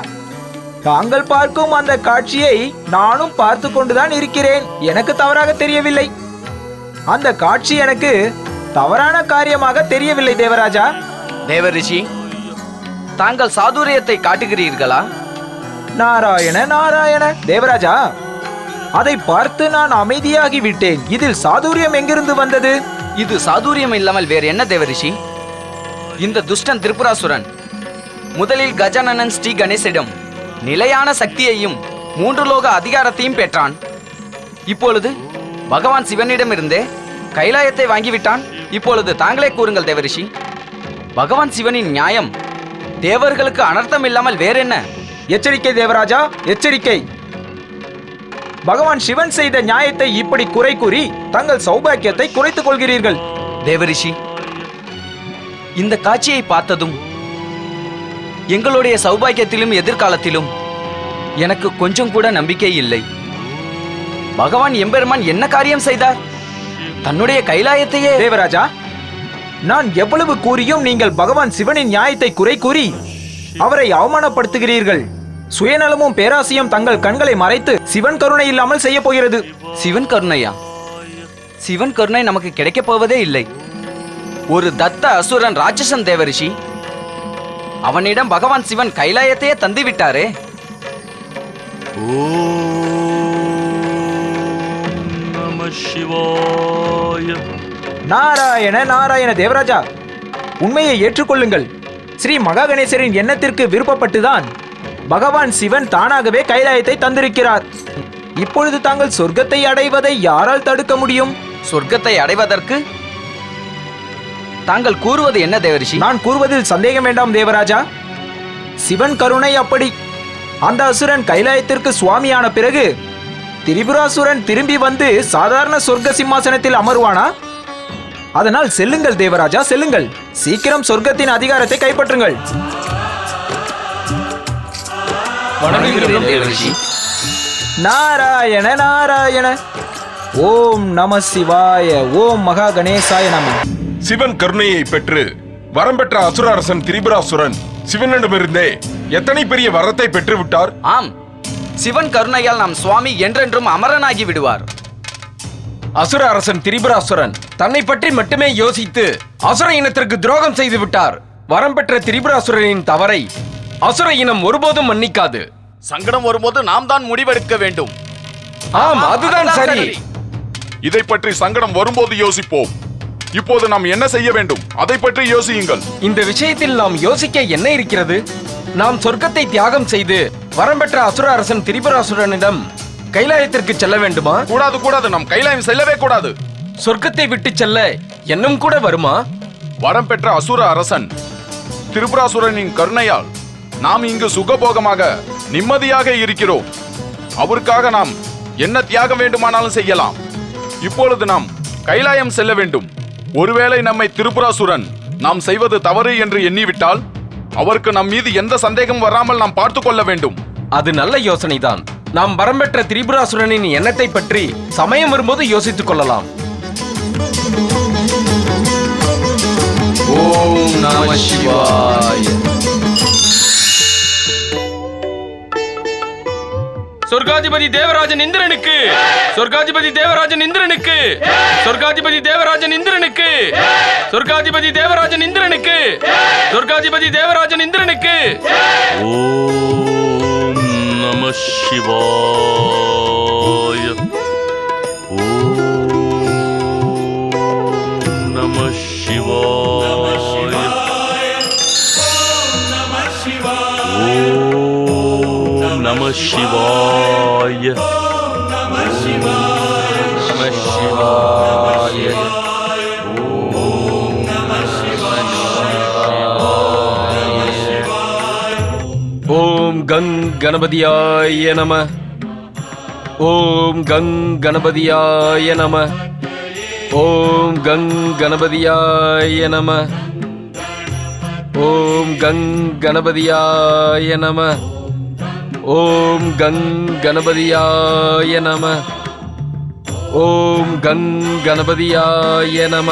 Speaker 10: தாங்கள் பார்க்கும் அந்த காட்சியை நானும் பார்த்து கொண்டுதான் இருக்கிறேன். எனக்கு தவறாக தெரியவில்லை. அந்த காட்சி எனக்கு தவறான காரியமாக தெரியவில்லை தேவராஜா.
Speaker 7: தேவரிஷி, தாங்கள் சாதுரியத்தை காட்டுகிறீர்களா?
Speaker 10: நாராயண நாராயண தேவராஜா, அதை பார்த்து நான் அமைதியாகி விட்டேன். இதில் சாதுரியம் எங்கிருந்து வந்தது?
Speaker 7: இது சாதுரியம் இல்லாமல் வேறு என்ன தேவரிஷி? இந்த துஷ்டன் திரிபுராசுரன் முதலில் கஜானனன் ஸ்ரீ கணேசரிடம் நிலையான சக்தியையும் 3 லோக அதிகாரத்தையும் பெற்றான். இப்பொழுது பகவான் சிவனிடமிருந்தே கைலாயத்தை வாங்கிவிட்டான். இப்பொழுது தாங்களே கூறுங்கள் தேவரிஷி, பகவான் சிவனின் நியாயம் தேவர்களுக்கு அனர்த்தம் இல்லாமல் வேறென்ன?
Speaker 10: எச்சரிக்கை தேவராஜா, எச்சரிக்கை! பகவான் சிவன் செய்த நியாயத்தை இப்படி குறை கூறி தங்கள் சௌபாக்கியத்தை குறைத்துக் கொள்கிறீர்கள்.
Speaker 7: தேவரிஷி, இந்த காட்சியை பார்த்ததும் எங்களுடைய சௌபாக்கியத்திலும் எதிர்காலத்திலும் எனக்கு கொஞ்சம் கூட நம்பிக்கை இல்லை. பகவான் எம்பெருமான் என்ன காரியம் செய்தார்? தன்னுடைய கைலாயத்தையே...
Speaker 10: தேவராஜா, நான் எவ்வளவு கூறியும் நீங்கள் பகவான் சிவனின் நியாயத்தை குறை கூறி அவரை அவமானப்படுத்துகிறீர்கள். சுயநலமும் பேராசையும் தங்கள் கண்களை மறைத்து சிவன் கருணை இல்லாமல் செய்ய போகிறது.
Speaker 7: சிவன் கருணையா? சிவன் கருணை நமக்கு கிடைக்கப் போவதே இல்லை. ஒரு தத்த அசுரன் ராட்சசன் தேவரிஷி, அவனிடம் பகவான் சிவன் கைலாயத்தையே தந்து விட்டாரே.
Speaker 10: நாராயண நாராயண தேவராஜா, உண்மையை ஏற்றுக்கொள்ளுங்கள். ஸ்ரீ மகா கணேசரின் எண்ணத்திற்கு விருப்பப்பட்டுதான் பகவான் சிவன் தானாகவே கைலாயத்தை தந்திருக்கிறார். இப்பொழுது தாங்கள் சொர்க்கத்தை அடைவதை யாரால் தடுக்க முடியும்?
Speaker 7: சொர்க்கத்தை அடைவதற்கு தாங்கள் கூறுவது என்ன தேவரிஷி?
Speaker 10: நான் கூறுவதில் சந்தேகம் வேண்டாம் தேவராஜா. சிவன் கருணை அப்படி. அந்த அசுரன் கைலாயத்திற்கு சுவாமியான பிறகு திரிபுராசுரன் திரும்பி வந்து சாதாரண சொர்க்க சிம்மாசனத்தில் அமர்வானா? அதனால் செல்லுங்கள் தேவராஜா, செல்லுங்கள். சீக்கிரம் சொர்க்கத்தின் அதிகாரத்தை கைப்பற்றுங்கள். நாராயண நாராயண. ஓம் நம சிவாய. ஓம் மகா கணேசாய நம.
Speaker 12: சிவன் கருணையை பெற்று வரம் பெற்ற அசுர அரசன் திரிபுராசுரன் சிவனிடமிருந்தே எத்தனை பெரிய வரத்தை பெற்று விட்டார்.
Speaker 7: ஆம், சிவன் கருணையால் நம் சுவாமி என்றென்றும் அமரனாகி விடுவார்.
Speaker 3: அசுர அரசன் திரிபுராசுரன் தன்னை பற்றி மட்டுமே யோசித்து அசுர இனத்திற்கு துரோகம் செய்து விட்டார். வரம் பெற்ற திரிபுராசுரனின் தவறை அசுர இனம் ஒருபோதும் மன்னிக்காது.
Speaker 2: சங்கடம் வரும்போது நாம் தான் முடிவெடுக்க வேண்டும்.
Speaker 3: ஆம், அதுதான் சரி.
Speaker 12: இதை பற்றி சங்கடம் வரும்போது யோசிப்போம். இப்போது நாம் என்ன செய்ய வேண்டும், அதை பற்றி யோசியுங்கள்.
Speaker 3: இந்த விஷயத்தில் நாம் யோசிக்க என்ன இருக்கிறது? நாம் சொர்க்கத்தை தியாகம் செய்து வரம் பெற்ற அசுர அரசன் திரிபுராசுரனிடம் கைலாயத்திற்கு செல்ல வேண்டுமா?
Speaker 12: கூடாது கூடாது, நாம் கைலாயம் செல்லவே கூடாது.
Speaker 3: சொர்க்கத்தை விட்டு செல்ல எண்ணம் கூட வருமா?
Speaker 12: வரம் பெற்ற அசுர அரசன் திரிபுராசுரனின் கருணையால் நாம் இங்கு சுகபோகமாக நிம்மதியாக இருக்கிறோம். அவருக்காக நாம் என்ன தியாகம் வேண்டுமானாலும் செய்யலாம். இப்பொழுது நாம் கைலாயம் செல்ல வேண்டும். ஒருவேளை நம்மை திரிபுராசுரன் நாம் செய்வது தவறு என்று எண்ணிவிட்டால் அவருக்கு நம் மீது எந்த சந்தேகம் வராமல் நாம் பார்த்து கொள்ள வேண்டும்.
Speaker 3: அது நல்ல யோசனைதான். நாம் வரம் பெற்ற திரிபுராசுரனின் எண்ணத்தை பற்றி சமயம் வரும்போது யோசித்துக் கொள்ளலாம்.
Speaker 7: ஓம் நம சிவாய.
Speaker 8: சொர்க்காதிபதி தேவராஜன் இந்திரனுக்கு, சொர்க்காதிபதி தேவராஜன் இந்திரனுக்கு, சொர்க்காதிபதி தேவராஜன் இந்திரனுக்கு, சொர்க்காதிபதி தேவராஜன் இந்திரனுக்கு, சொர்க்காதிபதி தேவராஜன் இந்திரனுக்கு.
Speaker 2: ஓம் நம சிவாய. ஓம் நம சிவாய. நம சிவாய. நம சிவாய.
Speaker 3: ஓம் கங் கணபதியாய நம. ஓம் கங் கணபதியாய நம. ஓம் கங் கணபதியாய நம. ஓம் கங் கணபதியாய நம. ஓம் கங் கணபதியாய நம. ஓம் கங் கணபதியாய நம.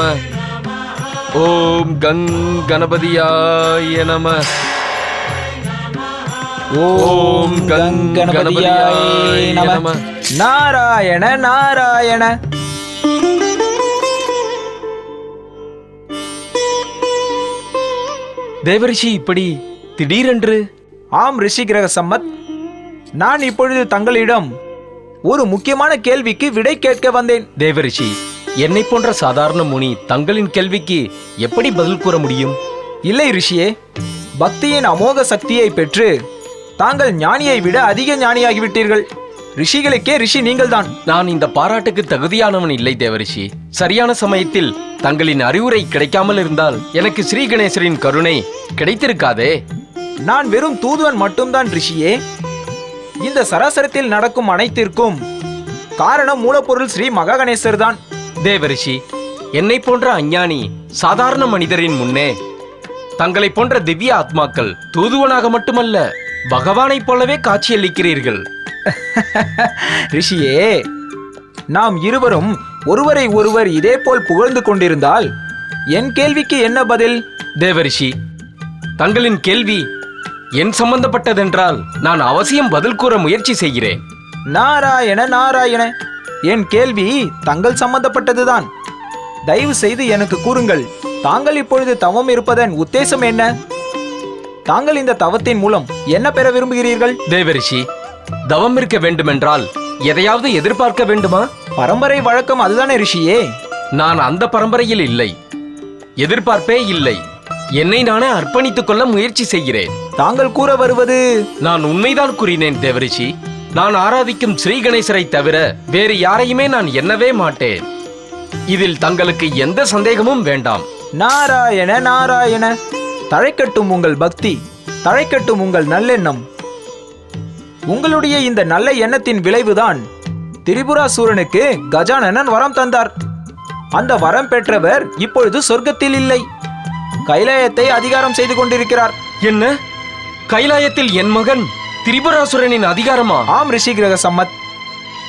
Speaker 3: ஓம் கங் கணபதியாய நம.
Speaker 10: ஓம் கங் கணபதியாய நம. நாராயண நாராயண.
Speaker 3: தேவரிஷி இப்படி திடீரென்று?
Speaker 10: ஆம் ரிஷி கிரக சம்மத், நான் இப்பொழுது தங்களிடம் ஒரு முக்கியமான கேள்விக்கு விடை கேட்க வந்தேன்.
Speaker 3: தேவரிஷி, என்னை போன்ற சாதாரண முனி தங்களின் கேள்விக்கு எப்படி பதில் கூற முடியும்?
Speaker 10: இல்லை ரிஷியே, பக்தியின் அமோக சக்தியை பெற்று தாங்கள் ஞானியை விட அதிக ஞானியாகிவிட்டீர்கள். ரிஷிகளுக்கே ரிஷி நீங்கள்தான்.
Speaker 3: நான் இந்த பாராட்டுக்கு தகுதியானவன் இல்லை தேவரிஷி. சரியான சமயத்தில் தங்களின் அறிவுரை கிடைக்காமல் இருந்தால் எனக்கு ஸ்ரீ கணேசரின் கருணை கிடைத்திருக்காதே.
Speaker 10: நான் வெறும் தூதுவன் மட்டும்தான் ரிஷியே. இந்த சராசரத்தில் நடக்கும் அனைத்திற்கும் காரணம் மூலப்பொருள் ஸ்ரீ மகா கணேசர் தான்.
Speaker 3: தேவரிஷி, என்னை போன்ற அஞ்ஞானி சாதாரண மனிதரின் முன்னே தங்களை போன்ற திவ்ய ஆத்மாக்கள் தூதுவனாக மட்டுமல்ல பகவானைப் போலவே காட்சியளிக்கிறீர்கள்.
Speaker 10: ரிஷியே, நாம் இருவரும் ஒருவரை ஒருவர் இதே போல் புகழ்ந்து கொண்டிருந்தால் என் கேள்விக்கு என்ன பதில்?
Speaker 3: தேவரிஷி, தங்களின் கேள்வி என் சம்பந்தப்பட்டதென்றால் நான் அவசியம் பதில் கூற முயற்சி செய்கிறேன்.
Speaker 10: நாராயண நாராயண, என் கேள்வி தங்கள் சம்பந்தப்பட்டதுதான். தயவு செய்து எனக்கு கூறுங்கள், தாங்கள் இப்பொழுது தவம் இருப்பதன் உத்தேசம் என்ன? தாங்கள் இந்த தவத்தின் மூலம் என்ன பெற விரும்புகிறீர்கள்?
Speaker 3: தேவரிஷி, தவம் இருக்க வேண்டுமென்றால் எதையாவது எதிர்பார்க்க வேண்டுமா?
Speaker 10: பரம்பரை வழக்கம் அதுதானே ரிஷியே.
Speaker 3: நான் அந்த பரம்பரையில் இல்லை, எதிர்பார்ப்பே இல்லை. என்னை நானே அர்ப்பணித்துக் கொள்ள முயற்சி செய்கிறேன்.
Speaker 10: தாங்கள் கூற வருவது?
Speaker 3: நான் உண்மைதான் கூறினேன் தேவரிஷி. நான் ஆராதிக்கும் ஸ்ரீ கணேசரை தவிர வேறு யாரையுமே நான் எண்ணவே மாட்டேன். இதில் தங்களுக்கு எந்த சந்தேகமும் வேண்டாம்.
Speaker 10: நாராயண நாராயண, தழைக்கட்டும் உங்கள் பக்தி, தழைக்கட்டும் உங்கள் நல்லெண்ணம். உங்களுடைய இந்த நல்ல எண்ணத்தின் விளைவுதான் திரிபுராசூரனுக்கு கஜானனன் வரம் தந்தார். அந்த வரம் பெற்றவர் இப்பொழுது சொர்க்கத்தில் இல்லை, கைலாயத்தை அதிகாரம் செய்து கொண்டிருக்கிறார்.
Speaker 3: என்ன? கைலாயத்தில் என் மகன் திரிபுராசுரனின் அதிகாரமா?
Speaker 10: ஆம் ரிஷி கிரக சம்மத்.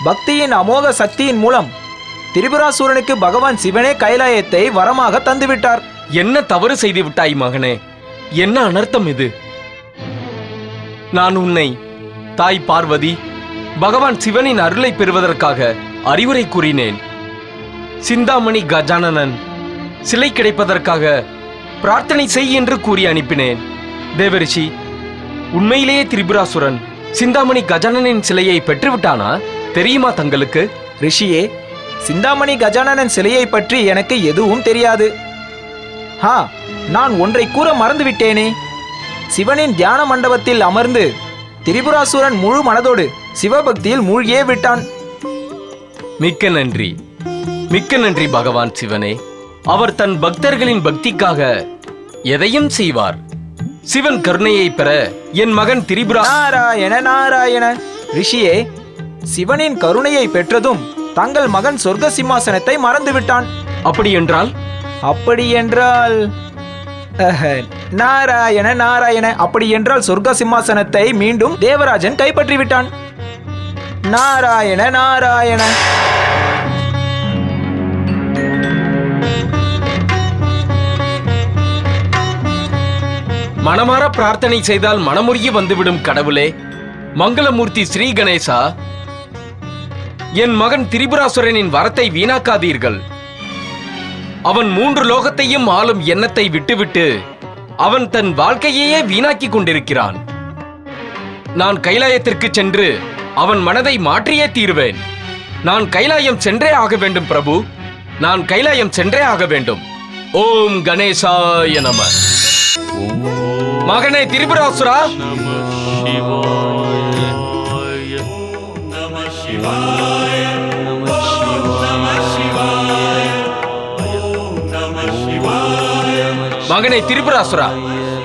Speaker 10: பக்தியின் அமோக சக்தியின் மூலம் திரிபுராசூரனுக்கு பகவான் சிவனே கைலாயத்தை வரமாக தந்துவிட்டார்.
Speaker 3: என்ன தவறு செய்து விட்டாய் மகனே? என்ன அனர்த்தம் இது? நான் உன்னை தாய் பார்வதி பகவான் சிவனின் அருளை பெறுவதற்காக அறிவுரை கூறினேன். சிந்தாமணி கஜானனன் சிலை கிடைப்பதற்காக பிரார்த்தனை செய் என்று கூறி அனுப்பினேன். தேவரிஷி, உண்மையிலேயே திரிபுராசுரன் சிந்தாமணி கஜானனின் சிலையை பெற்றுவிட்டானா? தெரியுமா தங்களுக்கு?
Speaker 10: ரிஷியே, சிந்தாமணி கஜானனன் சிலையை பற்றி எனக்கு எதுவும் தெரியாது. நான் ஒன்றை கூற மறந்துவிட்டேனே. சிவனின் தியான மண்டபத்தில் அமர்ந்து திரிபுராசுரன் முழு மனதோடு சிவபக்தியில் மூழ்கியே விட்டான்.
Speaker 3: மிக்க நன்றி, மிக்க நன்றி பகவான் சிவனே. அவர் தன் பக்தர்களின் பக்திக்காக எதையும் செய்வார். சிவன் கருணையை பெற என் மகன் திரிபுரா.
Speaker 10: நாராயண நாராயண. ரிஷியே, சிவனின் கருணையை பெற்றதும் தங்கள் மகன் சொர்க்க சிம்மாசனத்தை மறந்து விட்டான்.
Speaker 3: அப்படியென்றால்?
Speaker 10: அப்படியென்றால் நாராயண நாராயண, அப்படி என்றால் சொர்க்க சிம்மாசனத்தை மீண்டும் தேவராஜன் கைப்பற்றி விட்டான். நாராயண நாராயண.
Speaker 3: மனமாற பிரார்த்தனை செய்தால் மனமுருகி வந்துவிடும் கடவுளே. மங்களமூர்த்தி ஸ்ரீ கணேசா, என் மகன் திரிபுராசுரனின் வரத்தை வீணாக்காதீர்கள். அவன் 3 லோகத்தையும் ஆளும் எண்ணத்தை விட்டுவிட்டு அவன் தன் வாழ்க்கையையே வீணாக்கி கொண்டிருக்கிறான். நான் கைலாயத்திற்கு சென்று அவன் மனதை மாற்றியே தீருவேன். நான் கைலாயம் சென்றே ஆக வேண்டும் பிரபு, நான் கைலாயம் சென்றே ஆக வேண்டும். ஓம் கணேசாய நம. மகனே திரிபுராசுரா, மகனே திரிபுராசுரா,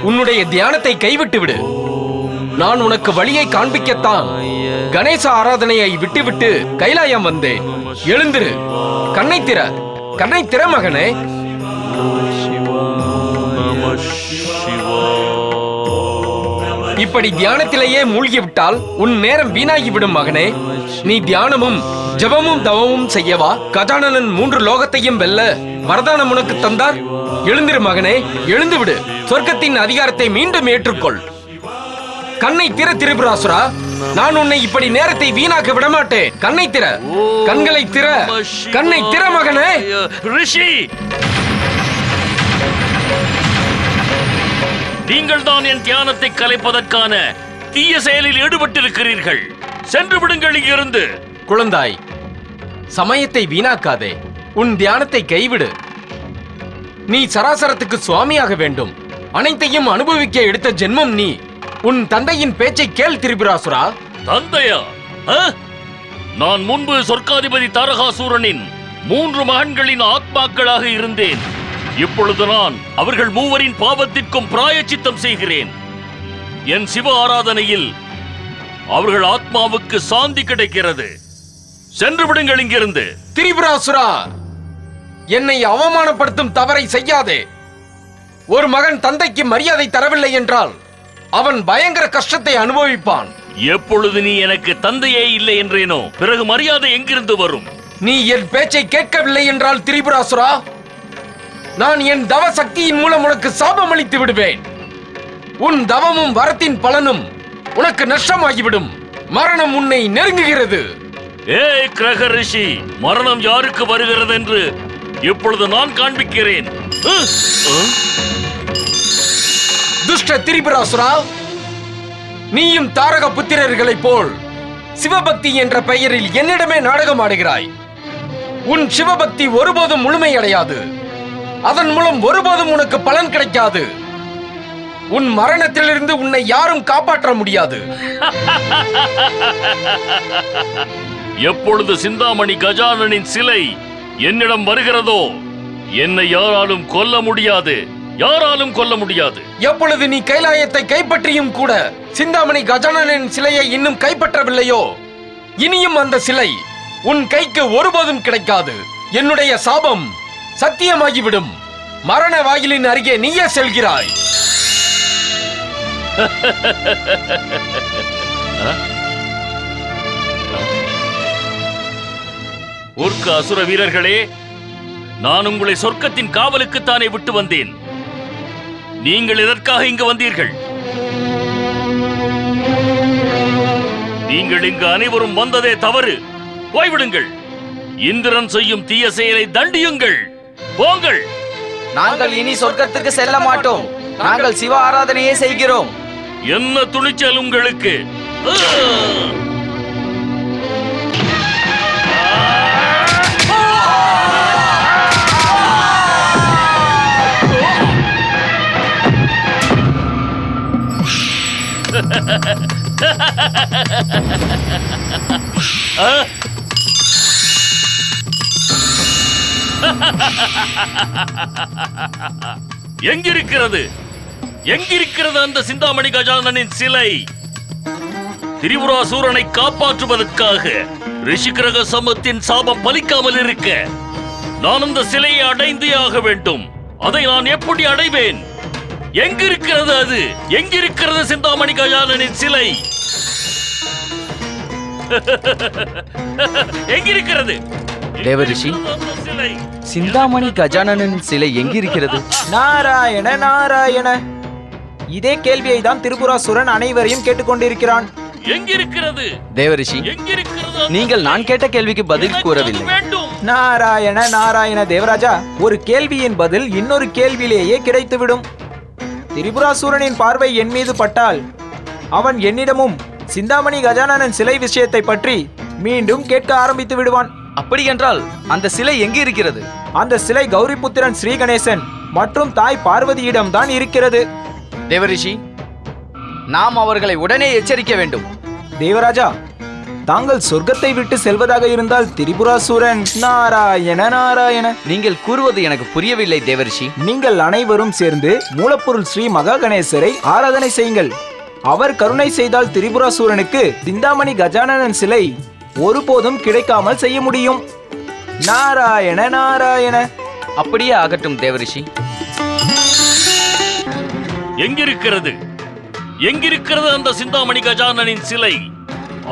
Speaker 3: உன்னுடைய தியானத்தை கைவிட்டு விடு. நான் உனக்கு வழியை காண்பிக்கத்தான் கணேச ஆராதனையை விட்டுவிட்டு கைலாயம் வந்தேன். எழுந்திரு, கண்ணை திற, கண்ணை திற மகனே. இப்படி தியானத்திலேயே மூழ்கிவிட்டால் உன் நேரம் வீணாகிவிடும் மகனே. நீ தியானமும் ஜபமும் தவமும் செய்யவா கஜானனன் 3 லோகத்தையும் வெல்ல வரதானம் உனக்கு தந்தார்? எழுந்திரு மகனே, எழுந்து விடு. சொர்க்கத்தின் அதிகாரத்தை மீண்டும் ஏற்றுக்கொள். கண்ணை திற திரிபுராசுரா, நான் உன்னை இப்படி நேரத்தை வீணாக்க விடமாட்டேன். கண்ணை திற, கண்களை திற, கண்ணை திற மகனே.
Speaker 2: ரிஷி, நீங்கள் தான் என் தியானத்தை கலைப்பதற்கான தீய செயலில் ஈடுபட்டிருக்கிறீர்கள். சென்று விடுங்கள் இங்கிருந்து.
Speaker 3: குழந்தாய், சமயத்தை வீணாக்காதே. உன் தியானத்தை கைவிடு. நீ சராசரத்துக்கு சுவாமியாக வேண்டும். அனைத்தையும் அனுபவிக்க எடுத்த ஜென்மம் நீ. உன் தந்தையின் பேச்சை கேள் திரிபுராசுரா.
Speaker 2: தந்தையா? நான் முன்பு சொர்க்காதிபதி தாரகாசூரனின் 3 மகன்களின் ஆத்மாக்களாக இருந்தேன். இப்பொழுது நான் அவர்கள் 3வரின் பாவத்திற்கும் பிராயச்சித்தம் செய்கிறேன். என் சிவ ஆராதனையில் அவர்கள் ஆத்மாவுக்கு சாந்தி கிடைக்கிறது. சென்று விடுங்கள் இங்கிருந்து.
Speaker 3: திரிபுராசுரா, என்னை அவமானப்படுத்தும் தவறை செய்யாதே. ஒரு மகன் தந்தைக்கு மரியாதை தரவில்லை என்றால் அவன் பயங்கர கஷ்டத்தை அனுபவிப்பான்.
Speaker 2: எப்பொழுது நீ எனக்கு தந்தையே இல்லை என்றேனோ பிறகு மரியாதை எங்கிருந்து வரும்?
Speaker 3: நீ என் பேச்சை கேட்கவில்லை என்றால் திரிபுராசுரா, நான் என் தவ சக்தியின் மூலம் உனக்கு சாபம் அளித்து விடுவேன். உன் தவமும் வரத்தின் பலனும் உனக்கு நஷ்டமாகிவிடும். மரணம் உன்னை நெருங்குகிறது.
Speaker 2: ஏய் கிரக ரிஷி, மரணம் யாருக்கு வருகிறது என்று இப்பொழுது நான் காண்பிக்கிறேன்.
Speaker 3: துஷ்ட திரிபுராசுரா, நீயும் தாரக புத்திரர்களைப் போல் சிவபக்தி என்ற பெயரில் என்னிடமே நாடகம் ஆடுகிறாய். உன் சிவபக்தி ஒருபோதும் முழுமையடையாது. அதன் மூலம் ஒருபோதும் உனக்கு பலன் கிடைக்காது. உன் மரணத்திலிருந்து உன்னை யாரும் காப்பாற்ற முடியாது.
Speaker 2: எப்பொழுது சிந்தாமணி கஜானனின் சிலை என்னிடம் வருகிறதோ என்னை யாராலும் கொல்ல முடியாது. யாராலும் கொல்ல முடியாது.
Speaker 3: எப்பொழுது நீ கைலாயத்தை கைப்பற்றியும் கூட சிந்தாமணி கஜானனின் சிலையை இன்னும் கைப்பற்றவில்லையோ, இனியும் அந்த சிலை உன் கைக்கு ஒருபோதும் கிடைக்காது. என்னுடைய சாபம் சத்தியமாகிவிடும். மரண வாயிலின் அருகே நீயே செல்கிறாய்.
Speaker 2: ஊர்க்க அசுர வீரர்களே, நான் உங்களை சொர்க்கத்தின் காவலுக்குத்தானே விட்டு வந்தேன். நீங்கள் எதற்காக இங்கு வந்தீர்கள்? நீங்கள் இங்கு அனைவரும் வந்ததே தவறு. போய்விடுங்கள். இந்திரன் செய்யும் தீய செயலை தண்டியுங்கள். போங்கள்.
Speaker 7: நாங்கள் இனி சொர்க்கத்துக்கு செல்ல மாட்டோம். நாங்கள் சிவ ஆராதனையே செய்கிறோம்.
Speaker 2: என்ன துணிச்சல் உங்களுக்கு? எங்கிருக்கிறது எங்கிருக்கிறது அந்த சிந்தாமணி கஜானனின் சிலை? திரிபுராசூரனை காப்பாற்றுவதற்காக ரிஷிகிரக சமத்தின் சாபம் பலிக்காமல் இருக்க நான் அந்த சிலையை அடைந்தே ஆக வேண்டும். அதை நான் எப்படி அடைவேன்? எங்கிருக்கிறது அது? எங்கிருக்கிறது சிந்தாமணி கஜானனின் சிலை? எங்கிருக்கிறது
Speaker 7: தேவரிஷி, சிந்தாமணி கஜானனின் சிலை எங்கிருக்கிறது?
Speaker 10: நாராயண நாராயண, இதே கேள்வியை தான் திரிபுராசுரன் அனைவரையும் கேட்டுக்கொண்டிருக்கிறான்.
Speaker 2: எங்கிருக்கிறது
Speaker 7: தேவரிஷி, நீங்கள் நான் கேட்ட கேள்விக்கு பதில் கூறவில்லை.
Speaker 10: நாராயண நாராயண தேவராஜா, ஒரு கேள்வியின் பதில் இன்னொரு கேள்வியிலேயே கிடைத்துவிடும். திரிபுராசுரனின் பார்வை என் மீது பட்டால் அவன் என்னிடமும் சிந்தாமணி கஜானனன் சிலை விஷயத்தை பற்றி மீண்டும் கேட்க ஆரம்பித்து விடுவான்.
Speaker 7: அப்படி என்றால் அந்த சிலை எங்கே இருக்கிறது?
Speaker 10: அந்த சிலை கௌரிபுத்திரன் ஸ்ரீ கணேசன் மற்றும் தாய் பார்வதியிடம் தான் இருக்கிறது.
Speaker 7: தேவரிஷி, நாம் அவர்களை உடனே எச்சரிக்க வேண்டும்.
Speaker 10: தேவராஜா, தாங்கள் சொர்க்கத்தை விட்டு செல்வதாக இருந்தால் திரிபுராசுரன் நாராயண நாராயண.
Speaker 7: நீங்கள் கூறுவது எனக்கு புரியவில்லை தேவரிஷி.
Speaker 10: நீங்கள் அனைவரும் சேர்ந்து மூலப்பொருள் ஸ்ரீ மகா கணேசரை ஆராதனை செய்யுங்கள். அவர் கருணை செய்தால் திரிபுராசுரனுக்கு சிந்தாமணி கஜானனன் சிலை ஒருபோதும் கிடைக்காமல் செய்ய முடியும். நாராயண நாராயண.
Speaker 7: அப்படியே ஆகட்டும் தேவரிஷி.
Speaker 2: எங்கிருக்கிறது? எங்கிருக்கிறது அந்த சிந்தாமணி கஜானனின் சிலை?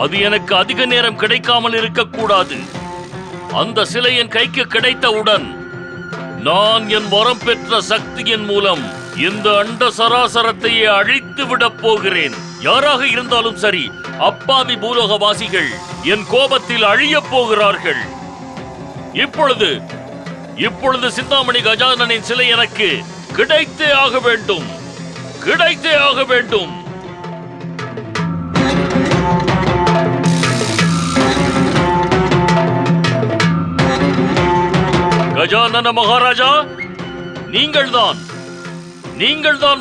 Speaker 2: அது எனக்கு அதிக நேரம் கிடைக்காமல் இருக்கக்கூடாது. அந்த சிலை என் கைக்கு கிடைத்தவுடன் நான் என் வரம் பெற்ற சக்தியின் மூலம் இந்த அண்ட சராசரத்தையே அழித்து விடப் போகிறேன். யாராக இருந்தாலும் சரி, அப்பாவி பூலோகவாசிகள் என் கோபத்தில் அழியப் போகிறார்கள். இப்பொழுது சிந்தாமணி கஜானனின் சிலை எனக்கு கிடைத்தே ஆக வேண்டும், கிடைத்தே ஆக வேண்டும். கஜானன மகாராஜா, நீங்கள்தான்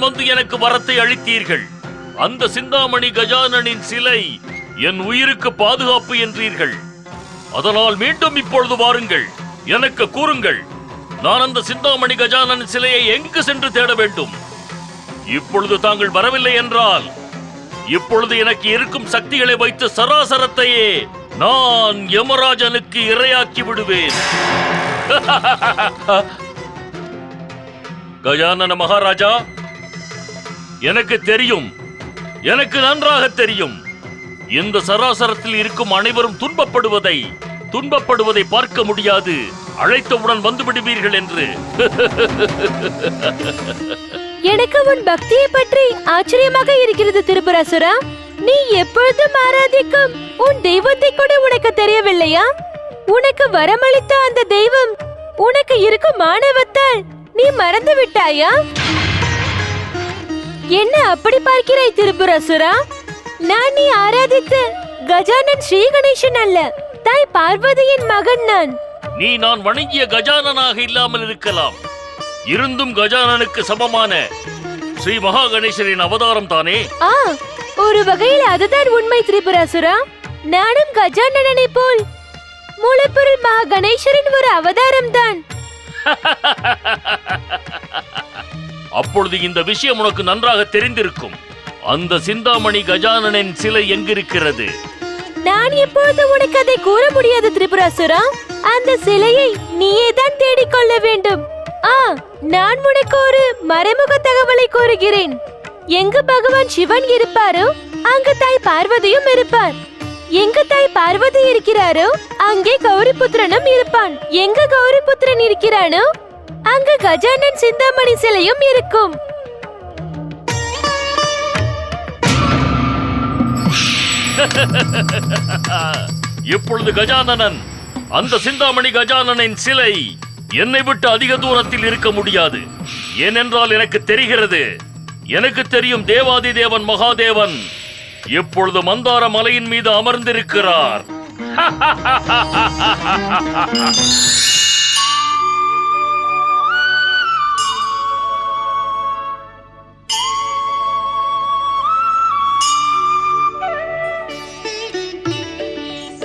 Speaker 2: வந்து எனக்கு வரத்தை அளித்தீர்கள். அந்த சிந்தாமணி கஜானனின் சிலை என் உயிருக்கு பாதுகாப்பு என்றீர்கள். அதனால் மீண்டும் இப்பொழுது வாருங்கள், எனக்கு கூறுங்கள், நான் அந்த சிந்தாமணி கஜானன் சிலையை எங்கு சென்று தேட வேண்டும்? இப்பொழுது தாங்கள் வரவில்லை என்றால் இப்பொழுது எனக்கு இருக்கும் சக்திகளை வைத்து சராசரத்தையே நான் யமராஜனுக்கு இரையாக்கி விடுவேன். கஜானன மகாராஜா, எனக்கு தெரியும், எனக்கு நன்றாக தெரியும், இந்த சராசரத்தில் இருக்கும் அனைவரும் துன்பப்படுவதை பார்க்க முடியாது, அழைத்தவுடன் வந்து விடுவீர்கள் என்று.
Speaker 5: எனக்கு உன் பக்தியை பற்றி ஆச்சரியமாக இருக்கிறது திரிபுராசுரா. நீ எப்பொழுதும் ஆராதிக்கும் உன் தெய்வத்தை கூட உனக்கு தெரியவில்லையா? உனக்கு வரமளித்த அந்த தெய்வம் உனக்கு இருக்கும் மாணவத்தால் நீ மறந்து விட்டாயா? என்ன அப்படி பார்க்கிறாய் திரிபுராசுரா? நான் நீ ஆராதித்த கஜானன் ஸ்ரீ கணேசன் அல்ல, தாய் பார்வதியின் மகன் நான்.
Speaker 2: நீ நான் வணங்கிய கஜானனாக இல்லாமல் இருக்கலாம், இருந்தும் கஜானனுக்கு சமமான ஸ்ரீ மகா கணேசரின் அவதாரம் தானே?
Speaker 5: ஒரு வகையில் அதுதான் உண்மை திரிபுராசுரா. நானும் கஜானனை போல் மூலப்பொருள் மகா கணேசரின் ஒரு அவதாரம் தான்.
Speaker 2: அப்பொழுது இந்த விஷயம் உனக்கு நன்றாக தெரிந்திருக்கும். அந்த சிந்தாமணி கஜானனின் சிலை எங்கிருக்கிறது?
Speaker 5: நான் எப்பொழுது உனக்கு அதை கூற முடியாது திரிபுராசுரா. அந்த சிலையை நீயே தான் தேடிக்கொள்ள வேண்டும். நான் உனக்கு ஒரு மறைமுக தகவலை கூறுகிறேன். எங்கு பகவான் சிவன் இருப்பாரோ அங்கு தாய் பார்வதியும் இருப்பார். எங்கு தாய் பார்வதி இருக்கிறாரோ அங்கே கௌரிபுத்திரனும் இருப்பான். எங்க கௌரிபுத்திரன் இருக்கிறானோ அங்கு கஜானன் சிந்தாமணி சிலையும் இருக்கும்.
Speaker 2: இப்பொழுது கஜானனன், அந்த சிந்தாமணி கஜானனின் சிலை என்னை விட்டு அதிக தூரத்தில் இருக்க முடியாது. ஏனென்றால் எனக்கு தெரியும், தேவாதி தேவன் மகாதேவன் இப்பொழுது மந்தார மலையின் மீது அமர்ந்திருக்கிறார்.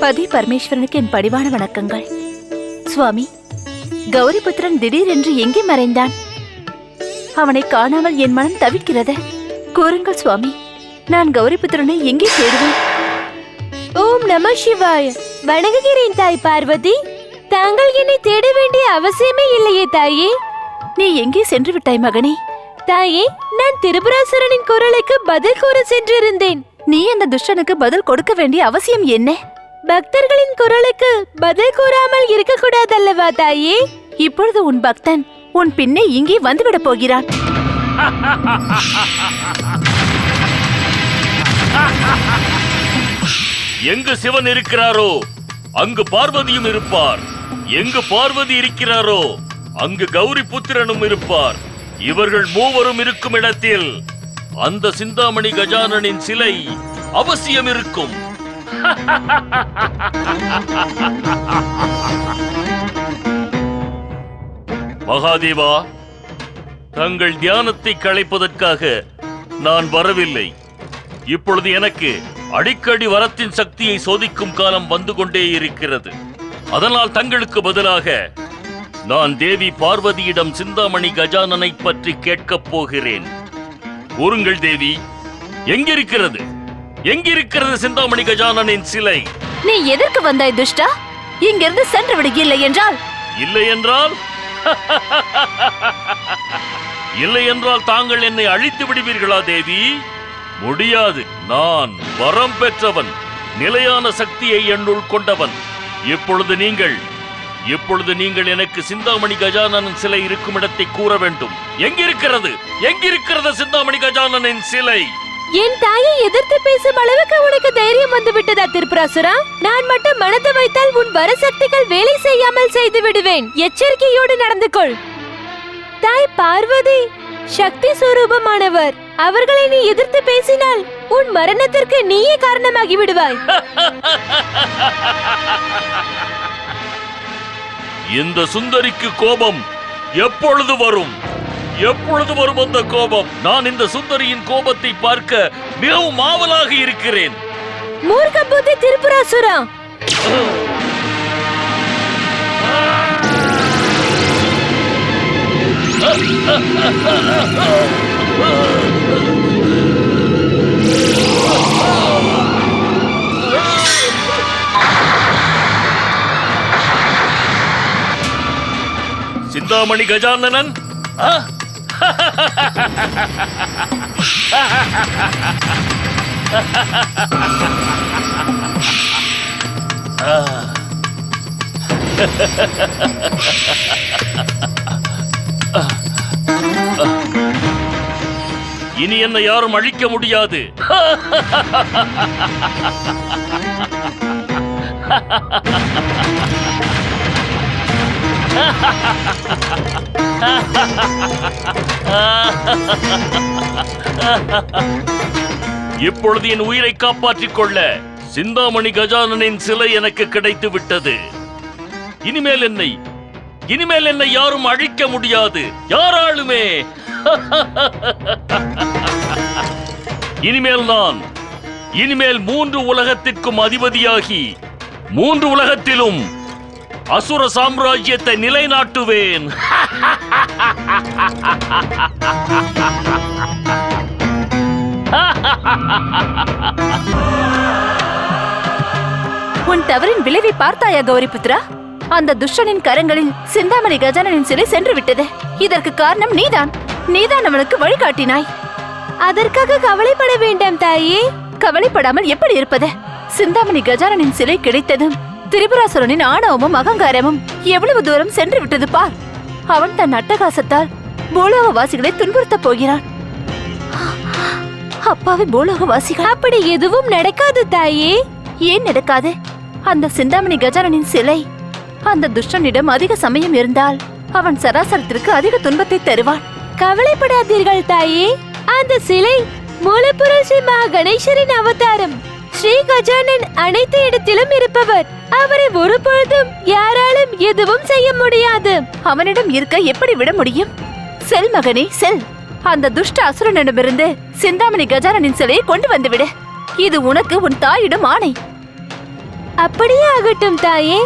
Speaker 4: பதி பரமேஸ்வரனுக்கு என் பணிவான வணக்கங்கள். சுவாமி, கௌரிபுத்திரன் திடீரென்று எங்கே மறைந்தான்? அவனை காணாமல் என் மனம் தவிக்கிறது. கூறுங்கள் சுவாமி, நான் கௌரிபுத்திரனை எங்கே தேடுவேன்?
Speaker 5: ஓம் நம சிவாய. வணங்குகிறேன் தாய் பார்வதி. தாங்கள் என்னை தேட வேண்டிய அவசியமே இல்லையே தாயே.
Speaker 4: நீ எங்கே சென்று விட்டாய் மகனே?
Speaker 5: தாயே, நான் திரிபுராசுரனின் குரலுக்கு பதில் கூற சென்றிருந்தேன்.
Speaker 4: நீ அந்த துஷ்டனுக்கு பதில் கொடுக்க வேண்டிய அவசியம் என்ன?
Speaker 5: பக்தர்களின் குரலுக்கு பதில் கூறாமல் இருக்க கூடாதல்லவா தாயே?
Speaker 4: இப்பொழுது உன் பக்தன் உன் பின்னே இங்கே வந்துவிடப் போகிறான்.
Speaker 2: எங்கு சிவன் இருக்கிறாரோ அங்கு பார்வதியும் இருப்பார். எங்கு பார்வதி இருக்கிறாரோ அங்கு கௌரி புத்திரனும் இருப்பார். இவர்கள் மூவரும் இருக்கும் இடத்தில் அந்த சிந்தாமணி கஜானனின் சிலை அவசியம் இருக்கும். மகாதேவா, தங்கள் தியானத்தை களைப்பதற்காக நான் வரவில்லை. இப்பொழுது எனக்கு அடிக்கடி வரத்தின் சக்தியை சோதிக்கும் காலம் வந்து கொண்டே இருக்கிறது. அதனால் தங்களுக்கு பதிலாக நான் தேவி பார்வதியிடம் சிந்தாமணி கஜானனை பற்றி கேட்கப் போகிறேன். கூறுங்கள் தேவி, எங்கிருக்கிறது சிந்தாமணி கஜானனின் சிலை?
Speaker 4: நீ எதற்கு வந்தாய் துஷ்டா? இங்கிருந்து சென்று விடு. இல்லை
Speaker 2: என்றால் தாங்கள் என்னை அழித்து விடுவீர்களா தேவி? முடியாது. நான் வரம் பெற்றவன், நிலையான சக்தியை என்னுள் கொண்டவன். இப்பொழுது நீங்கள் எனக்கு சிந்தாமணி கஜானனின் சிலை இருக்கும் இடத்தை கூற வேண்டும். எங்கிருக்கிறது சிந்தாமணி கஜானனின் சிலை?
Speaker 5: என் தாயை எதிர்த்து பேசும் அளவுக்கு உனக்கு தைரியம் வந்து விட்டதா திரிபுராசுரா? நான் மட்டும் மனது வைத்தால் உன் வரசக்திகள் வேலை செய்யாமல் செய்து விடுவேன். எச்சரிக்கையோடு நடந்து கொள். தாய் பார்வதி சக்தி சுரூபமானவர். அவர்களை நீ எதிர்த்து பேசினால் உன் மரணத்திற்கு நீயே காரணமாகி விடுவாய்.
Speaker 2: இந்த சுந்தரிக்கு கோபம் எப்பொழுது வரும் அந்த கோபம்? நான் இந்த சுந்தரியின் கோபத்தை பார்க்க மிகவும் ஆவலாக இருக்கிறேன்.
Speaker 5: மூர்க்க புத்தி திரிபுராசுரா!
Speaker 2: சிந்தாமணி கஜானனன், இனி என்னை யாரும் அழிக்க முடியாது. இப்பொழுது என் உயிரை காப்பாற்றிக் கொள்ள சிந்தாமணி கஜானனின் சிலை எனக்கு கிடைத்து விட்டது. இனிமேல் என்னை யாரும் அழிக்க முடியாது, யாராலுமே. இனிமேல் 3 உலகத்திற்கும் அதிபதியாகி 3 உலகத்திலும் அசுர சாம்ராஜ்யத்தை நிலைநாட்டுவேன்.
Speaker 4: உன் தவறின் விளைவை பார்த்தாயா கௌரிபுத்ரா? அந்த துஷ்டனின் கரங்களில் சிந்தாமணி கஜானனின் சிலை சென்று விட்டது. இதற்கு காரணம் நீதான் அவனுக்கு வழிகாட்டினாய்.
Speaker 5: அதற்காக கவலைப்பட வேண்டாம் தாயே.
Speaker 4: கவலைப்படாமல் எப்படி இருப்பது? சிந்தாமணி கஜானனின் சிலை கிடைத்ததும் திரிபுராசுரனின் ஆணவமும் அகங்காரமும் எவ்வளவு தூரம் சென்று விட்டது பார். அவன் தன் அட்டகாசத்தால் பூலோகவாசிகளை துன்புறுத்தப் போகிறான். அப்பாவி பூலோகவாசிகள்.
Speaker 5: அப்படி எதுவும் நடக்காது தாயே.
Speaker 4: ஏன் நடக்காது? அந்த சிந்தாமணி கஜானனின் சிலை அந்த துஷ்டனிடம் அதிக சமயம் இருந்தால் அவன் சராசரத்திற்கு அதிக துன்பத்தை தருவான்.
Speaker 5: கவலைப்படாதீர்கள் தாயே. அந்த சிலை மூலப்புருஷ ஸ்ரீ மகா கணேசரின் அவதாரம். ஸ்ரீ கஜானன் அனைத்து இடத்திலும் இருப்பவர். அவரை ஒருபொழுதும் யாராலும் எதுவும் செய்ய முடியாது.
Speaker 4: அவனிடம் இருக்க எப்படி விட முடியும்? செல் மகனே செல். அந்த துஷ்ட அசுரனிடமிருந்து சிந்தாமணி கஜானனின் சிலையை கொண்டு வந்துவிடு. இது உனக்கு உன் தாயிடம் ஆணை.
Speaker 5: அப்படியே ஆகட்டும் தாயே.